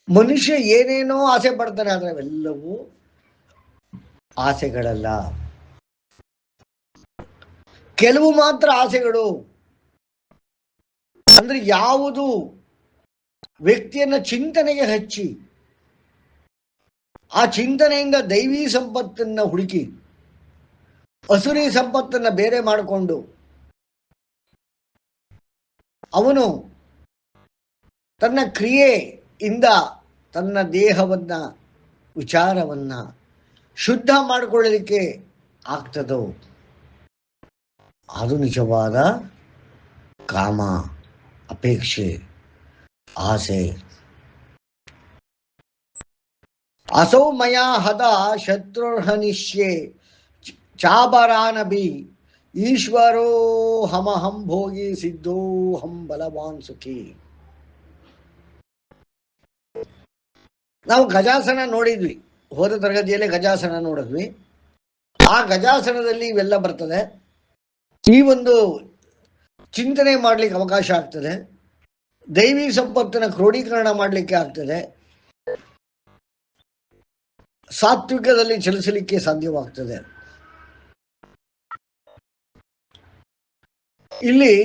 ಮನುಷ್ಯ ಏನೇನೋ ಆಸೆ ಪಡ್ತಾನೆ, ಆದ್ರೆ ಅವೆಲ್ಲವೂ ಆಸೆಗಳಲ್ಲ. ಕೆಲವು ಮಾತ್ರ ಆಸೆಗಳು. ಅಂದ್ರೆ ಯಾವುದು ವ್ಯಕ್ತಿಯನ್ನ ಚಿಂತನೆಗೆ ಹಚ್ಚಿ, ಆ ಚಿಂತನೆಯಿಂದ ದೈವಿ ಸಂಪತ್ತನ್ನ ಹುಡುಕಿ ಅಸುರಿ ಸಂಪತ್ತನ್ನ ಬೇರೆ ಮಾಡಿಕೊಂಡು ಅವನು ತನ್ನ ಕ್ರಿಯೆಯಿಂದ ತನ್ನ ದೇಹವನ್ನ, ವಿಚಾರವನ್ನ ಶುದ್ಧ ಮಾಡಿಕೊಳ್ಳಲಿಕ್ಕೆ ಆಗ್ತದೋ ಅದು ನಿಜವಾದ ಕಾಮ, ಅಪೇಕ್ಷೆ, ಆಸೆ. ಅಸೌ ಮಯಾ ಹದ ಶತ್ರುರ್ಹನಿಷ್ಯೆ ಚಾಬರಾನಬಿ ಈಶ್ವರೋ ಹಮಹಂ ಭೋಗಿ ಸಿದ್ಧೋ ಹಂ ಬಲವಾನ್ ಸುಖಿ. ನಾವು ಗಜಾಸನ ನೋಡಿದ್ವಿ, ಹೋದ ತರಗತಿಯಲ್ಲಿ ಗಜಾಸನ ನೋಡಿದ್ವಿ. ಆ ಗಜಾಸನದಲ್ಲಿ ಇವೆಲ್ಲ ಬರ್ತದೆ. ಈ ಒಂದು ಚಿಂತನೆ ಮಾಡ್ಲಿಕ್ಕೆ ಅವಕಾಶ ಆಗ್ತದೆ, ದೈವಿ ಸಂಪತ್ತನ್ನು ಕ್ರೋಢೀಕರಣ ಮಾಡಲಿಕ್ಕೆ ಆಗ್ತದೆ, ಸಾತ್ವಿಕದಲ್ಲಿ ಚಲಿಸಲಿಕ್ಕೆ ಸಾಧ್ಯವಾಗ್ತದೆ. ಇಲ್ಲಿ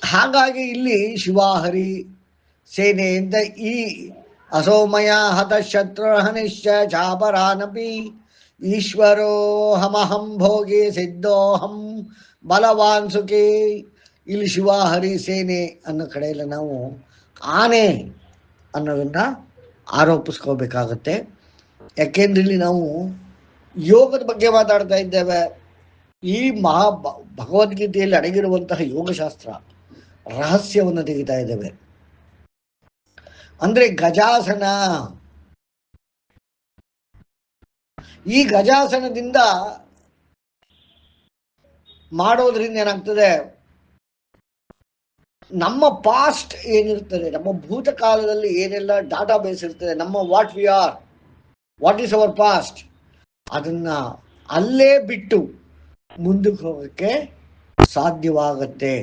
ಹಾಗಾಗಿ ಇಲ್ಲಿ ಶಿವಾಹರಿ ಸೇನೆಯಿಂದ ಈ ಅಸೋಮಯ ಹತ ಶತ್ರುಹನಿಶ್ಚ ಚಾಪರಾನಪಿ ಈಶ್ವರೋ ಹಮಹಂ ಭೋಗಿ ಸಿದ್ಧೋಹಂ ಬಲವಾನ್ ಸುಖಿ. ಇಲ್ಲಿ ಶಿವಾಹರಿ ಸೇನೆ ಅನ್ನೋ ಕಡೆಯಲ್ಲಿ ನಾವು ಆನೆ ಅನ್ನೋದನ್ನ ಆರೋಪಿಸ್ಕೋಬೇಕಾಗತ್ತೆ. ಯಾಕೆಂದ್ರೆ ಇಲ್ಲಿ ನಾವು ಯೋಗದ ಬಗ್ಗೆ ಮಾತಾಡ್ತಾ ಇದ್ದೇವೆ. ಈ ಭಗವದ್ಗೀತೆಯಲ್ಲಿ ಅಡಗಿರುವಂತಹ ಯೋಗಶಾಸ್ತ್ರ ರಹಸ್ಯವನ್ನು ತೆಗಿತಾ ಇದ್ದೇವೆ. ಅಂದ್ರೆ ಗಜಾಸನ, ಈ ಗಜಾಸನದಿಂದ ಮಾಡೋದ್ರಿಂದ ಏನಾಗ್ತದೆ, ನಮ್ಮ ಪಾಸ್ಟ್ ಏನಿರ್ತದೆ, ನಮ್ಮ ಭೂತಕಾಲದಲ್ಲಿ ಏನೆಲ್ಲ ಡಾಟಾ ಬೇಸ್ ಇರ್ತದೆ, ನಮ್ಮ what we are, what is our past, ಅದನ್ನ ಅಲ್ಲೇ ಬಿಟ್ಟು ಮುಂದಕ್ಕೆ ಹೋಗಕ್ಕೆ ಸಾಧ್ಯವಾಗತ್ತೆ.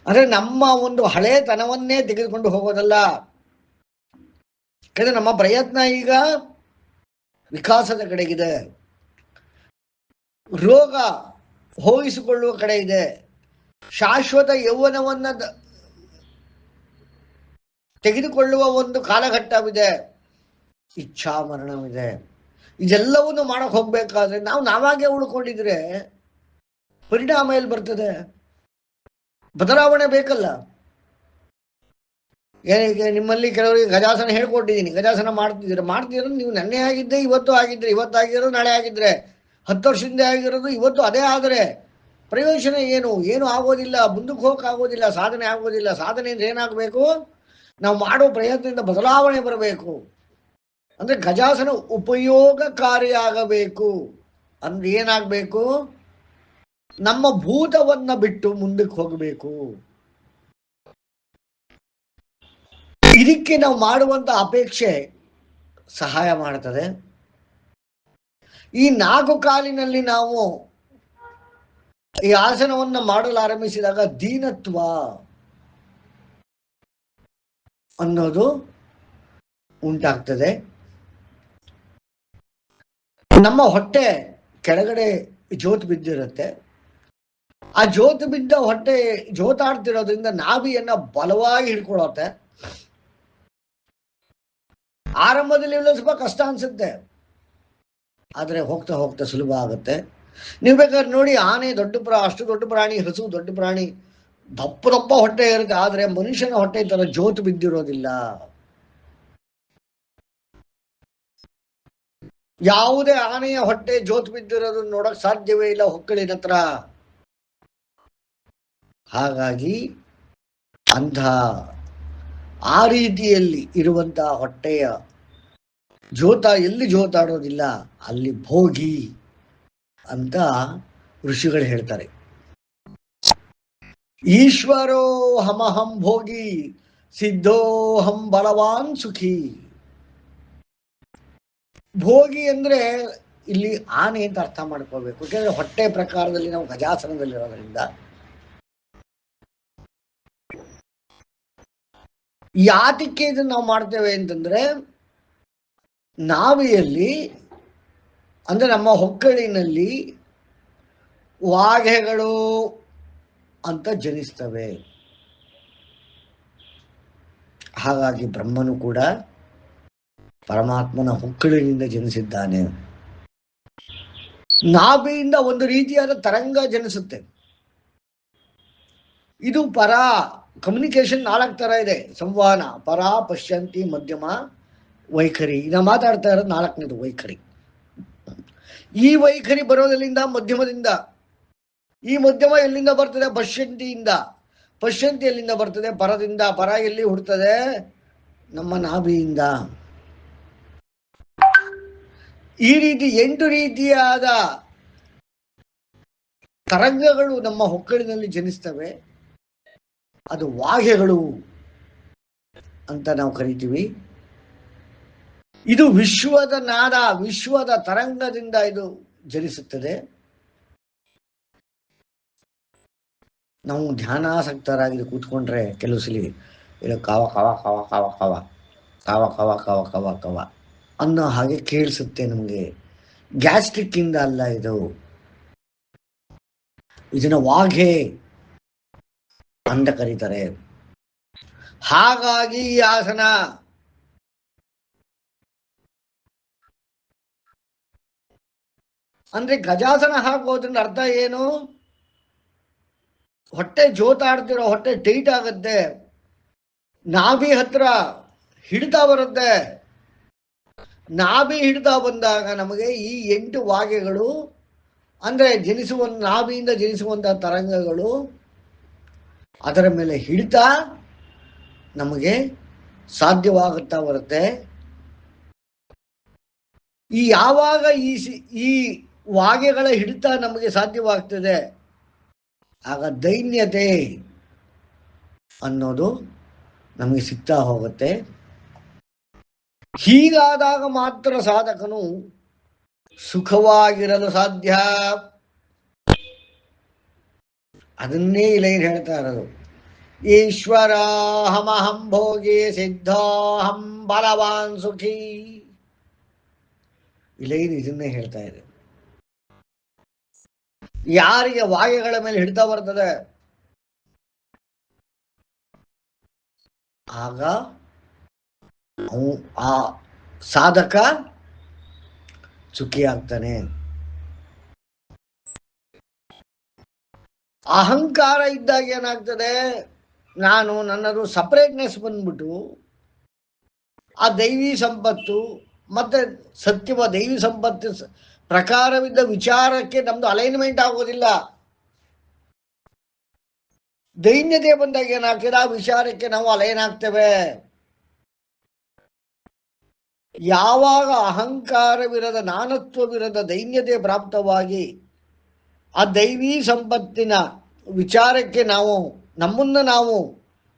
ಅಂದ್ರೆ ನಮ್ಮ ಒಂದು ಹಳೆತನವನ್ನೇ ತೆಗೆದುಕೊಂಡು ಹೋಗೋದಲ್ಲ. ಯಾಕಂದ್ರೆ ನಮ್ಮ ಪ್ರಯತ್ನ ಈಗ ವಿಕಾಸದ ಕಡೆಗಿದೆ, ರೋಗ ಹೋಗಿಸಿಕೊಳ್ಳುವ ಕಡೆ ಇದೆ, ಶಾಶ್ವತ ಯೌವನವನ್ನ ತೆಗೆದುಕೊಳ್ಳುವ ಒಂದು ಕಾಲಘಟ್ಟವಿದೆ, ಇಚ್ಛಾ ಮರಣವಿದೆ. ಇದೆಲ್ಲವನ್ನು ಮಾಡಕ್ ಹೋಗ್ಬೇಕಾದ್ರೆ ನಾವು ನಾವಾಗೆ ಉಳ್ಕೊಂಡಿದ್ರೆ ಪರಿಣಾಮ ಎಲ್ಲಿ ಬರ್ತದೆ? ಬದಲಾವಣೆ ಬೇಕಲ್ಲ. ಏನಕ್ಕೆ ನಿಮ್ಮಲ್ಲಿ ಕೆಲವರಿಗೆ ಗಜಾಸನ ಹೇಳ್ಕೊಟ್ಟಿದ್ದೀನಿ, ಗಜಾಸನ ಮಾಡ್ತಿದ್ದೀರ ನೀವು ನೆನ್ನೆ ಆಗಿದ್ದೆ ಇವತ್ತು ಆಗಿದ್ರೆ, ಇವತ್ತಾಗಿರೋದು ನಾಳೆ ಆಗಿದ್ರೆ, 10 ವರ್ಷದಿಂದ ಆಗಿರೋದು ಇವತ್ತು ಅದೇ ಆದರೆ ಪ್ರಯೋಜನ ಏನು ಆಗೋದಿಲ್ಲ, ಮುಂದಕ್ಕೆ ಹೋಗಕ್ಕೆ ಆಗೋದಿಲ್ಲ, ಸಾಧನೆ ಆಗೋದಿಲ್ಲ. ಸಾಧನೆಯಿಂದ ಏನಾಗಬೇಕು? ನಾವು ಮಾಡೋ ಪ್ರಯತ್ನದಿಂದ ಬದಲಾವಣೆ ಬರಬೇಕು. ಅಂದ್ರೆ ಗಜಾಸನ ಉಪಯೋಗಕಾರಿಯಾಗಬೇಕು. ಅಂದ್ರೆ ಏನಾಗಬೇಕು? ನಮ್ಮ ಭೂತವನ್ನ ಬಿಟ್ಟು ಮುಂದಕ್ಕೆ ಹೋಗಬೇಕು. ಇದಕ್ಕೆ ನಾವು ಮಾಡುವಂತ ಅಪೇಕ್ಷೆ ಸಹಾಯ ಮಾಡ್ತದೆ. ಈ 4 ಕಾಲಿನಲ್ಲಿ ನಾವು ಈ ಆಸನವನ್ನ ಮಾಡಲು ಆರಂಭಿಸಿದಾಗ ದೀನತ್ವ ಅನ್ನೋದು ಉಂಟಾಗ್ತದೆ. ನಮ್ಮ ಹೊಟ್ಟೆ ಕೆಳಗಡೆ ಜೋತ್ ಬಿದ್ದಿರುತ್ತೆ. ಆ ಜೋತ್ ಬಿದ್ದ ಹೊಟ್ಟೆ ಜೋತಾಡ್ತಿರೋದ್ರಿಂದ ನಾಭಿಯನ್ನ ಬಲವಾಗಿ ಹಿಡ್ಕೊಳ್ಳುತ್ತೆ. ಆರಂಭದಲ್ಲಿ ಸ್ವಲ್ಪ ಕಷ್ಟ ಅನ್ಸುತ್ತೆ, ಆದ್ರೆ ಹೋಗ್ತಾ ಹೋಗ್ತಾ ಸುಲಭ ಆಗುತ್ತೆ. ನೀವು ಬೇಕಾದ್ರೆ ನೋಡಿ, ಆನೆ ಅಷ್ಟು ದೊಡ್ಡ ಪ್ರಾಣಿ, ಹಸು ದೊಡ್ಡ ಪ್ರಾಣಿ, ದಪ್ಪ ಹೊಟ್ಟೆ ಇರುತ್ತೆ, ಆದ್ರೆ ಮನುಷ್ಯನ ಹೊಟ್ಟೆ ತರ ಜೋತು ಬಿದ್ದಿರೋದಿಲ್ಲ. ಯಾವುದೇ ಆನೆಯ ಹೊಟ್ಟೆ ಜೋತು ಬಿದ್ದಿರೋದನ್ನ ನೋಡಕ್ ಸಾಧ್ಯವೇ ಇಲ್ಲ ಹೊಕ್ಕಳಿನ ಹತ್ರ. ಹಾಗಾಗಿ ಆ ರೀತಿಯಲ್ಲಿ ಇರುವಂತಹ ಹೊಟ್ಟೆಯ ಎಲ್ಲಿ ಜೋತಾಡೋದಿಲ್ಲ ಅಲ್ಲಿ ಭೋಗಿ ಅಂತ ಋಷಿಗಳು ಹೇಳ್ತಾರೆ. ಈಶ್ವರೋ ಹಮಹಂ ಭೋಗಿ ಸಿದ್ಧೋಹಂ ಬಲವಾನ್ ಸುಖಿ. ಭೋಗಿ ಅಂದ್ರೆ ಇಲ್ಲಿ ಆನೆ ಅಂತ ಅರ್ಥ ಮಾಡ್ಕೋಬೇಕು. ಯಾಕಂದ್ರೆ ಹೊಟ್ಟೆ ಪ್ರಕಾರದಲ್ಲಿ ನಾವು ಗಜಾಸನದಲ್ಲಿರೋದ್ರಿಂದ ಯಾತಕ್ಕೆ ಇದನ್ನ ನಾವು ಮಾಡ್ತೇವೆ ಅಂತಂದ್ರೆ, ನಾವಿಯಲ್ಲಿ ಅಂದ್ರೆ ನಮ್ಮ ಹೊಕ್ಕಳಿನಲ್ಲಿ ವಾಘೆಗಳು ಅಂತ ಜನಿಸ್ತವೆ. ಹಾಗಾಗಿ ಬ್ರಹ್ಮನು ಕೂಡ ಪರಮಾತ್ಮನ ಹೊಕ್ಕಳಿನಿಂದ ಜನಿಸಿದ್ದಾನೆ. ನಾಭಿಯಿಂದ ಒಂದು ರೀತಿಯಾದ ತರಂಗ ಜನಿಸುತ್ತೆ. ಇದು ಪರ ಕಮ್ಯುನಿಕೇಶನ್ 4 ತರ ಇದೆ. ಸಂವಹನ, ಪರ, ಪಶ್ಯಂತಿ, ಮಧ್ಯಮ, ವೈಖರಿ. ನಾವು ಮಾತಾಡ್ತಾ ಇರೋದು 4ನೇದು ವೈಖರಿ. ಈ ವೈಖರಿ ಬರೋದರಿಂದ ಮಧ್ಯಮದಿಂದ. ಈ ಮಧ್ಯಮ ಎಲ್ಲಿಂದ ಬರ್ತದೆ? ಪಶ್ಯಂತಿಯಿಂದ. ಪಶ್ಯಂತಿ ಎಲ್ಲಿಂದ ಬರ್ತದೆ? ಪರದಿಂದ. ಪರ ಎಲ್ಲಿ ಹುಡ್ತದೆ? ನಮ್ಮ ನಾಭಿಯಿಂದ. ಈ ರೀತಿ 8 ರೀತಿಯಾದ ತರಂಗಗಳು ನಮ್ಮ ಹೊಕ್ಕಳಿನಲ್ಲಿ ಜನಿಸ್ತವೆ. ಅದು ವಾಘೆಗಳು ಅಂತ ನಾವು ಕರಿತೀವಿ. ಇದು ವಿಶ್ವದ ನಾದ, ವಿಶ್ವದ ತರಂಗದಿಂದ ಇದು ಜನಿಸುತ್ತದೆ. ನಾವು ಧ್ಯಾನಾಸಕ್ತರಾಗಿ ಕೂತ್ಕೊಂಡ್ರೆ ಕೆಲವು ಸಲ ಇದು ಕವ ಕವ ಕವ ಕವ ಕವ ಕವ ಕವ ಕವ ಕವ ಕವ ಅನ್ನೋ ಹಾಗೆ ಕೇಳಿಸುತ್ತೆ ನಮಗೆ. ಗ್ಯಾಸ್ಟ್ರಿಕ್ ಇಂದ ಅಲ್ಲ ಇದು. ಇದನ್ನ ವಾಘೆ ಅಂತ ಕರೀತಾರೆ. ಹಾಗಾಗಿ ಈ ಆಸನ ಅಂದ್ರೆ ಗಜಾಸನ ಹಾಕೋದ್ರಿಂದ ಅರ್ಥ ಏನು? ಹೊಟ್ಟೆ ಜೋತಾಡ್ತಿರೋ ಹೊಟ್ಟೆ ಟೈಟ್ ಆಗುತ್ತೆ, ನಾಭಿ ಹತ್ರ ಹಿಡಿತಾ ಬರುತ್ತೆ. ನಾಭಿ ಹಿಡಿತಾ ಬಂದಾಗ ನಮಗೆ ಈ 8 ವಾಘೆಗಳು ಅಂದ್ರೆ ನಾಭಿಯಿಂದ ಜನಿಸುವಂತಹ ತರಂಗಗಳು ಅದರ ಮೇಲೆ ಹಿಡಿತಾ ನಮಗೆ ಸಾಧ್ಯವಾಗುತ್ತಾ ಬರುತ್ತೆ. ಯಾವಾಗ ಈ ವಾಘೆಗಳ ಹಿಡಿತ ನಮಗೆ ಸಾಧ್ಯವಾಗ್ತದೆ, ಆಗ ದೈನ್ಯತೆ ಅನ್ನೋದು ನಮಗೆ ಸಿಗ್ತಾ ಹೋಗುತ್ತೆ. ಹೀಗಾದಾಗ ಮಾತ್ರ ಸಾಧಕನು ಸುಖವಾಗಿರಲು ಸಾಧ್ಯ. ಅದನ್ನೇ ಇಲ್ಲಿ ಹೇಳ್ತಾ ಇರೋದು. ಈಶ್ವರಾಹಮಹಂ ಭೋಗಿ ಸಿದ್ಧೋಹಂ ಬಲವಾನ್ ಸುಖಿ. ಇಲ್ಲಿ ಇದನ್ನೇ ಹೇಳ್ತಾ ಇದೆ. ಯಾರಿಗೆ ವಾಯುಗಳ ಮೇಲೆ ಹಿಡಿತಾ ಬರ್ತದೆ ಆಗ ಆ ಸಾಧಕ ಸುಖಿ ಆಗ್ತಾನೆ. ಅಹಂಕಾರ ಇದ್ದಾಗ ಏನಾಗ್ತದೆ, ನಾನು ನನ್ನದು ಸಪರೇಟ್ನೆಸ್ ಬಂದ್ಬಿಟ್ಟು ಆ ದೈವಿ ಸಂಪತ್ತು ಮತ್ತೆ ಸತ್ಯವ ದೈವಿ ಸಂಪತ್ತು ಪ್ರಕಾರವಿದ್ದ ವಿಚಾರಕ್ಕೆ ನಮ್ದು ಅಲೈನ್ಮೆಂಟ್ ಆಗೋದಿಲ್ಲ. ದೈನ್ಯತೆ ಬಂದಾಗ ಏನಾಗ್ತದೆ, ಆ ವಿಚಾರಕ್ಕೆ ನಾವು ಅಲೈನ್ ಆಗ್ತೇವೆ. ಯಾವಾಗ ಅಹಂಕಾರವಿರದ ನಾನತ್ವವಿರದ ದೈನ್ಯತೆ ಪ್ರಾಪ್ತವಾಗಿ ಆ ದೈವಿ ಸಂಪತ್ತಿನ ವಿಚಾರಕ್ಕೆ ನಾವು ನಮ್ಮನ್ನು ನಾವು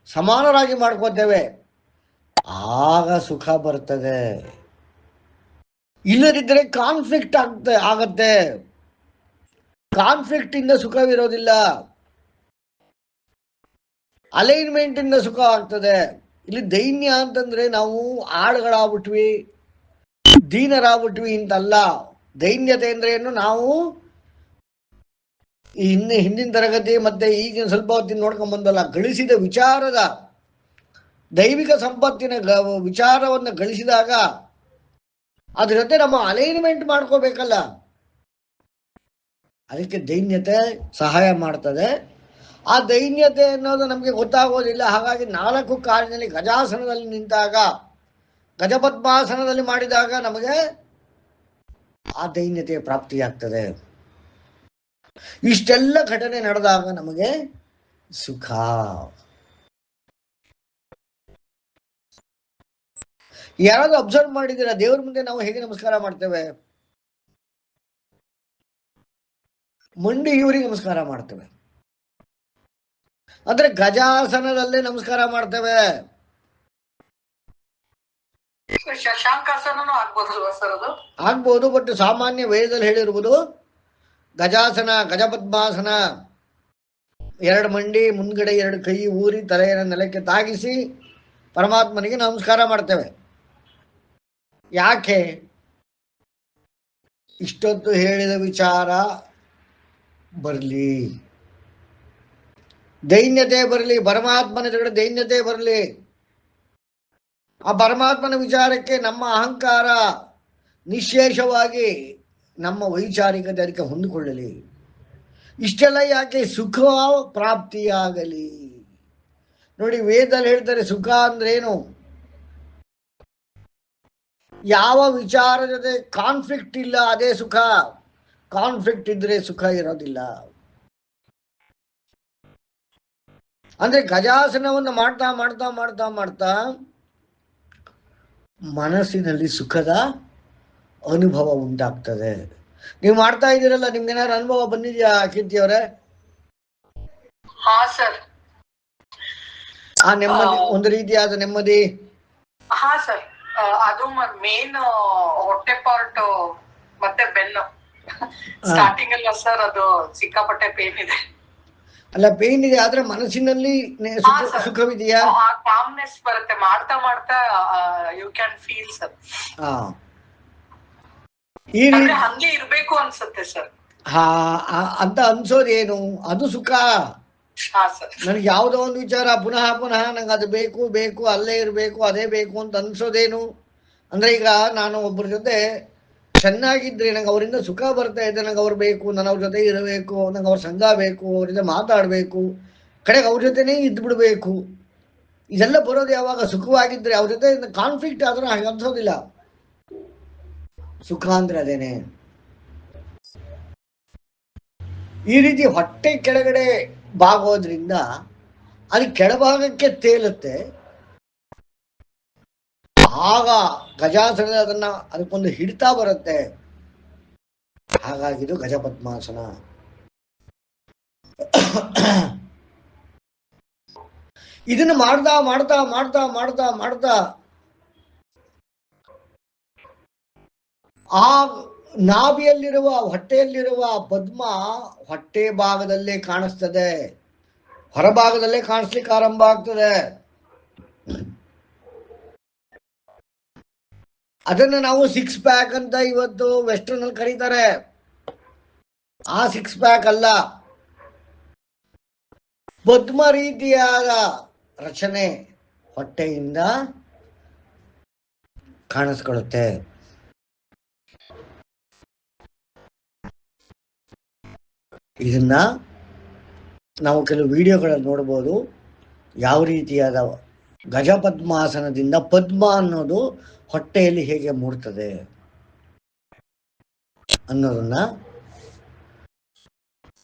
ಸಮಾನರಾಗಿ ಮಾಡ್ಕೋತೇವೆ, ಆಗ ಸುಖ ಬರ್ತದೆ. ಇಲ್ಲದಿದ್ದರೆ ಕಾನ್ಫ್ಲಿಕ್ಟ್ ಆಗತ್ತೆ. ಕಾನ್ಫ್ಲಿಕ್ಟ್ ಇಂದ ಸುಖವಿರೋದಿಲ್ಲ, ಅಲೈನ್ಮೆಂಟ್ ಇಂದ ಸುಖ ಆಗ್ತದೆ. ಇಲ್ಲಿ ದೈನ್ಯ ಅಂತಂದ್ರೆ ನಾವು ಆಳುಗಳಾಗ್ಬಿಟ್ವಿ, ದೀನರಾಗ್ಬಿಟ್ವಿ ಅಂತಲ್ಲ. ದೈನ್ಯತೆ ಅಂದ್ರೆ ಏನು, ನಾವು ಹಿಂದಿನ ತರಗತಿ ಮತ್ತೆ ಈಗಿನ ಸ್ವಲ್ಪ ಹೊತ್ತಿನ ನೋಡ್ಕೊಂಡ್ ಬಂದಲ್ಲ, ಗಳಿಸಿದ ವಿಚಾರದ ದೈವಿಕ ಸಂಪತ್ತಿನ ವಿಚಾರವನ್ನು ಗಳಿಸಿದಾಗ ಅದ್ರ ಜೊತೆ ನಮ್ಮ ಅಲೈನ್ಮೆಂಟ್ ಮಾಡ್ಕೋಬೇಕಲ್ಲ. ಅದಕ್ಕೆ ದೈನ್ಯತೆ ಸಹಾಯ ಮಾಡ್ತದೆ. ಆ ದೈನ್ಯತೆ ಅನ್ನೋದು ನಮಗೆ ಗೊತ್ತಾಗೋದಿಲ್ಲ. ಹಾಗಾಗಿ 4 ಕಾಲಿನಲ್ಲಿ ಗಜಾಸನದಲ್ಲಿ ನಿಂತಾಗ, ಗಜಪದ್ಮಾಸನದಲ್ಲಿ ಮಾಡಿದಾಗ ನಮಗೆ ಆ ದೈನ್ಯತೆ ಪ್ರಾಪ್ತಿಯಾಗ್ತದೆ. ಇಷ್ಟೆಲ್ಲ ಘಟನೆ ನಡೆದಾಗ ನಮಗೆ ಸುಖ. ಯಾರಾದ್ರೂ ಅಬ್ಸರ್ವ್ ಮಾಡಿದ್ದೀರಾ, ದೇವ್ರ ಮುಂದೆ ನಾವು ಹೇಗೆ ನಮಸ್ಕಾರ ಮಾಡ್ತೇವೆ? ಮಂಡಿ ಇವರಿಗೆ ನಮಸ್ಕಾರ ಮಾಡ್ತೇವೆ, ಅಂದ್ರೆ ಗಜಾಸನದಲ್ಲೇ ನಮಸ್ಕಾರ ಮಾಡ್ತೇವೆ. ಶಶಾಂಕಾಸನೂ ಆಗ್ಬೋದಲ್ವಾ ಸರ್? ಅದು ಆಗ್ಬೋದು, ಬಟ್ ಸಾಮಾನ್ಯ ವೇದದಲ್ಲಿ ಹೇಳಿರುವುದು ಗಜಾಸನ, ಗಜಪದ್ಮಾಸನ. 2 ಮಂಡಿ ಮುಂದ್ಗಡೆ 2 ಕೈ ಊರಿ ತಲೆಯನ್ನು ನೆಲಕ್ಕೆ ತಾಗಿಸಿ ಪರಮಾತ್ಮನಿಗೆ ನಮಸ್ಕಾರ ಮಾಡ್ತೇವೆ. ಯಾಕೆ? ಇಷ್ಟೊತ್ತು ಹೇಳಿದ ವಿಚಾರ ಬರಲಿ, ದೈನ್ಯತೆ ಬರಲಿ, ಪರಮಾತ್ಮನ ಜೊತೆ ದೈನ್ಯತೆ ಬರಲಿ. ಆ ಪರಮಾತ್ಮನ ವಿಚಾರಕ್ಕೆ ನಮ್ಮ ಅಹಂಕಾರ ನಿಶೇಷವಾಗಿ ನಮ್ಮ ವೈಚಾರಿಕತೆ ಅದಕ್ಕೆ ಹೊಂದಿಕೊಳ್ಳಲಿ. ಇಷ್ಟೆಲ್ಲ ಯಾಕೆ? ಸುಖ ಪ್ರಾಪ್ತಿಯಾಗಲಿ. ನೋಡಿ, ವೇದದಲ್ಲಿ ಹೇಳ್ತಾರೆ ಸುಖ ಅಂದ್ರೇನು. ಯಾವ ವಿಚಾರ ಜೊತೆ ಕಾನ್ಫ್ಲಿಕ್ಟ್ ಇಲ್ಲ ಅದೇ ಸುಖ. ಕಾನ್ಫ್ಲಿಕ್ಟ್ ಇದ್ರೆ ಸುಖ ಇರೋದಿಲ್ಲ. ಅಂದ್ರೆ ಗಜಾಸನವನ್ನು ಮಾಡ್ತಾ ಮಾಡ್ತಾ ಮಾಡ್ತಾ ಮಾಡ್ತಾ ಮನಸ್ಸಿನಲ್ಲಿ ಸುಖದ ಅನುಭವ ಉಂಟಾಗ್ತದೆ. ನೀವು ಮಾಡ್ತಾ ಇದ್ದೀರಲ್ಲ, ನಿಮ್ಗೇನಾದ್ರು ಅನುಭವ ಬಂದಿದ್ಯಾ ಕೀರ್ತಿ ಅವರೇ? ಹಾ ಸರ್. ಆ ನೆಮ್ಮದಿ, ಒಂದು ರೀತಿಯಾದ ನೆಮ್ಮದಿ. ಹಾ ಸರ್, ಅದು ಮೇನ್ ಹೊಟ್ಟೆ ಪಾರ್ಟ್ ಮತ್ತೆ ಬೆನ್ನು. ಸ್ಟಾರ್ಟಿಂಗ್ ಅಲ್ಲ ಸರ್, ಅದು ಸಿಕ್ಕಾಪಟ್ಟೆ ಪೇನ್ ಇದೆ. ಅಲ್ಲ, ಪೇನ್ ಇದೆ, ಆದ್ರೆ ಮನಸ್ಸಿನಲ್ಲಿ ಸುಖವಿದೆಯಾ? ಕಾಮ್ನೆಸ್ ಬರುತ್ತೆ ಮಾಡ್ತಾ ಮಾಡ್ತಾ. You can feel sir. ಈ ರೀತಿ ಹಂಗೆ ಇರ್ಬೇಕು ಅನ್ಸುತ್ತೆ ಸರ್. ಅಂತ ಅನ್ಸೋದೇನು? ಅದು ಸುಖ. ನನಗೆ ಯಾವುದೋ ಒಂದು ವಿಚಾರ ಪುನಃ ಪುನಃ ನಂಗೆ ಅದು ಬೇಕು ಬೇಕು, ಅಲ್ಲೇ ಇರಬೇಕು, ಅದೇ ಬೇಕು ಅಂತ ಅನ್ಸೋದೇನು? ಅಂದ್ರೆ ಈಗ ನಾನು ಒಬ್ಬರ ಜೊತೆ ಚೆನ್ನಾಗಿದ್ರೆ ನಂಗೆ ಅವರಿಂದ ಸುಖ ಬರ್ತಾ ಇದೆ, ನಂಗೆ ಅವ್ರು ಬೇಕು, ನಾನು ಅವ್ರ ಜೊತೆ ಇರಬೇಕು, ನಂಗೆ ಅವ್ರ ಸಂಘ ಬೇಕು, ಅವರಿಂದ ಮಾತಾಡಬೇಕು, ಕಡೆಗೆ ಅವ್ರ ಜೊತೆನೇ ಇದ್ಬಿಡ್ಬೇಕು. ಇದೆಲ್ಲ ಬರೋದು ಯಾವಾಗ? ಸುಖವಾಗಿದ್ರೆ. ಅವ್ರ ಜೊತೆ ಕಾನ್ಫ್ಲಿಕ್ಟ್ ಆದ್ರೂ ಹಾಗೆ ಅನ್ಸೋದಿಲ್ಲ. ಸುಖ ಅಂದ್ರೆ ಅದೇನೆ. ಈ ರೀತಿ ಹೊಟ್ಟೆ ಕೆಳಗಡೆ ಬಾಗೋದ್ರಿಂದ ಅದು ಕೆಳಭಾಗಕ್ಕೆ ತೇಲುತ್ತೆ. ಆಗ ಗಜಾಸನ ಅದನ್ನ ಅದಕ್ಕೊಂದು ಹಿಡಿತಾ ಬರುತ್ತೆ. ಹಾಗಾಗಿದು ಗಜಪದ್ಮಾಸನ. ಇದನ್ನು ಮಾಡ್ತಾ ಮಾಡ್ತಾ ಮಾಡ್ತಾ ಮಾಡ್ತಾ ಮಾಡ್ತಾ ಆ ನಾಭಿಯಲ್ಲಿರುವ ಹೊಟ್ಟೆಯಲ್ಲಿರುವ ಪದ್ಮ ಹೊಟ್ಟೆ ಭಾಗದಲ್ಲೇ ಕಾಣಿಸ್ತದೆ, ಹೊರಭಾಗದಲ್ಲೇ ಕಾಣಿಸ್ಲಿಕ್ಕೆ ಆರಂಭ ಆಗ್ತದೆ. ಅದನ್ನು ನಾವು 6 ಪ್ಯಾಕ್ ಅಂತ ಇವತ್ತು ವೆಸ್ಟರ್ನ್ ಅಲ್ಲಿ ಕರೀತಾರೆ. ಆ 6 ಪ್ಯಾಕ್ ಅಲ್ಲ, ಪದ್ಮ ರೀತಿಯಾದ ರಚನೆ ಹೊಟ್ಟೆಯಿಂದ ಕಾಣಿಸ್ಕೊಳ್ಳುತ್ತೆ. ಇದನ್ನ ನಾವು ಕೆಲವು ವಿಡಿಯೋಗಳಲ್ಲಿ ನೋಡ್ಬೋದು, ಯಾವ ರೀತಿಯಾದ ಗಜಪದ್ಮಾಸನದಿಂದ ಪದ್ಮ ಅನ್ನೋದು ಹೊಟ್ಟೆಯಲ್ಲಿ ಹೇಗೆ ಮೂಡ್ತದೆ ಅನ್ನೋದನ್ನ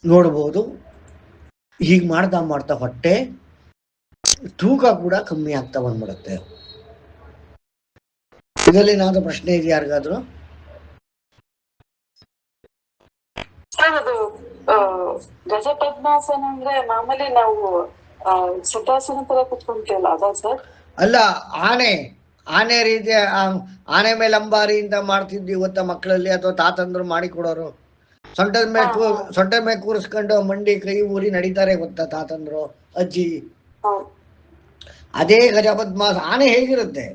ನೋಡ್ಬೋದು. ಹೀಗೆ ಮಾಡ್ತಾ ಮಾಡ್ತಾ ಹೊಟ್ಟೆ ತೂಕ ಕೂಡ ಕಮ್ಮಿ ಆಗ್ತಾ ಬಂದ್ಬಿಡುತ್ತೆ. ಇದರಲ್ಲಿ ಏನಾದ್ರು ಪ್ರಶ್ನೆ ಇದೆಯಾ ಯಾರಿಗಾದ್ರು? ಅದು ಗಜಪದ್ಮಾಸನ ಅಂದ್ರೆ ಮಾಮೂಲಿ ನಾವು ಸುಖಾಸನ ತರ ಕುತ್ಕೊಂತೀವಲ್ಲ ಅದ ಸರ್? ಅಲ್ಲ, ಆನೆ ರೀತಿಯ ಆನೆ ಮೇಲೆ ಅಂಬಾರಿ ಅಂತ ಮಾಡ್ತಿದ್ವಿ ಇವತ್ತ ಮಕ್ಕಳಲ್ಲಿ, ಅಥವಾ ತಾತಂದ್ರು ಮಾಡಿಕೊಡೋರು. ಸೊಂಟದ ಮೇಲೆ ಕೂರಿಸ್ಕೊಂಡು ಮಂಡಿ ಕೈ ಊರಿ ನಡೀತಾರೆ ಗೊತ್ತಾ ತಾತಂದ್ರು, ಅಜ್ಜಿ. ಅದೇ ಗಜಪದ್ಮಾಸ. ಆನೆ ಹೇಗಿರುತ್ತೆ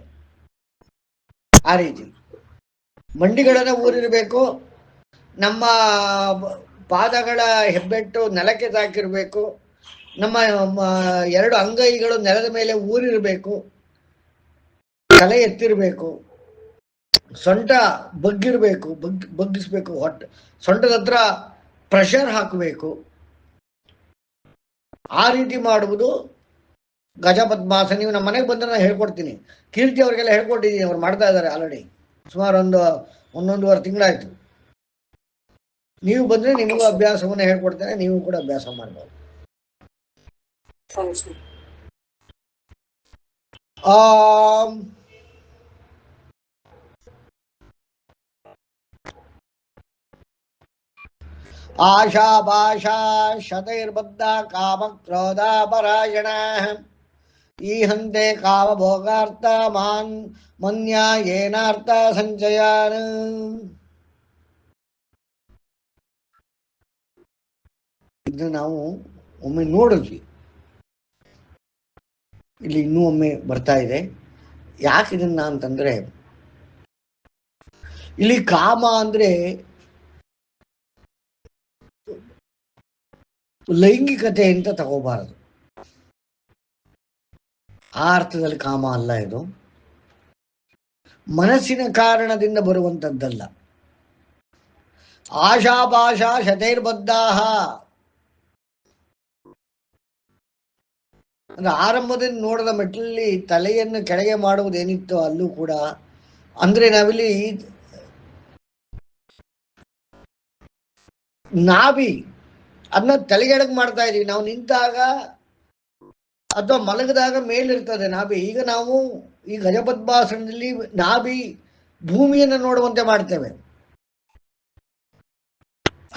ಆ ರೀತಿ ಮಂಡಿಗಳನ್ನ ಊರಿರ್ಬೇಕು, ನಮ್ಮ ಪಾದಗಳ ಹೆಬ್ಬೆಟ್ಟು ನೆಲಕ್ಕೆ ತಾಕಿರ್ಬೇಕು, ನಮ್ಮ 2 ಅಂಗೈಗಳು ನೆಲದ ಮೇಲೆ ಊರಿರ್ಬೇಕು, ತಲೆ ಎತ್ತಿರ್ಬೇಕು, ಸೊಂಟ ಬಗ್ಗಿರ್ಬೇಕು, ಬಗ್ಗಿಸ್ಬೇಕು, ಸೊಂಟದ ಹತ್ರ ಪ್ರೆಷರ್ ಹಾಕಬೇಕು. ಆ ರೀತಿ ಮಾಡುವುದು ಗಜಪದ್ಮಾಸನ. ನೀವು ನಮ್ಮ ಮನೆಗೆ ಬಂದ್ರೆ ನಾನು ಹೇಳ್ಕೊಡ್ತೀನಿ. ಕೀರ್ತಿ ಅವ್ರಿಗೆಲ್ಲ ಹೇಳ್ಕೊಟ್ಟಿದ್ದೀನಿ, ಅವ್ರು ಮಾಡ್ತಾ ಇದ್ದಾರೆ ಆಲ್ರೆಡಿ. ಸುಮಾರು 1.5 ತಿಂಗಳಾಯ್ತು. ನೀವು ಬಂದ್ರೆ ನಿಮಗೂ ಅಭ್ಯಾಸವನ್ನ ಹೇಳ್ಕೊಡ್ತೇನೆ, ನೀವು ಕೂಡ ಅಭ್ಯಾಸ ಮಾಡಬಹುದು. ಆಶಾ ಭಾಷಾ ಶತೈರ್ಬದ್ಧ ಕಾಮ ಕ್ರೋಧ ಪರಾಯಣ ಈ ಹಂತೆ ಕಾಮ ಭೋಗಾರ್ಥ ಮನ್ಯ ಏನಾರ್ಥ ಸಂಚಯಾನ. ಇದು ನಾವು ಒಮ್ಮೆ ನೋಡಿದ್ವಿ, ಇಲ್ಲಿ ಇನ್ನೂ ಒಮ್ಮೆ ಬರ್ತಾ ಇದೆ. ಯಾಕಿದನ್ನ ಅಂತಂದ್ರೆ, ಇಲ್ಲಿ ಕಾಮ ಅಂದ್ರೆ ಲೈಂಗಿಕತೆ ಅಂತ ತಗೋಬಾರದು. ಆ ಅರ್ಥದಲ್ಲಿ ಕಾಮ ಅಲ್ಲ ಇದು. ಮನಸ್ಸಿನ ಕಾರಣದಿಂದ ಬರುವಂಥದ್ದಲ್ಲ. ಆಶಾಪಾಶಾ ಶತೈರ್ಬದ್ಧಾಹ ಅಂದ್ರೆ ಆರಂಭದಿಂದ ನೋಡದ ಮೆಟ್ಟಲಲ್ಲಿ ತಲೆಯನ್ನು ಕೆಳಗೆ ಮಾಡುವುದೇನಿತ್ತೋ ಅಲ್ಲೂ ಕೂಡ, ಅಂದ್ರೆ ನಾವಿಲ್ಲಿ ನಾಭಿ ಅದನ್ನ ತಲೆಗೆಳಗೆ ಮಾಡ್ತಾ ಇದೀವಿ. ನಾವು ನಿಂತಾಗ ಅಥವಾ ಮಲಗಿದಾಗ ಮೇಲಿರ್ತದೆ ನಾಭಿ. ಈಗ ನಾವು ಈ ಗಜಪದ್ಮಾಸನದಲ್ಲಿ ನಾಭಿ ಭೂಮಿಯನ್ನು ನೋಡುವಂತೆ ಮಾಡ್ತೇವೆ.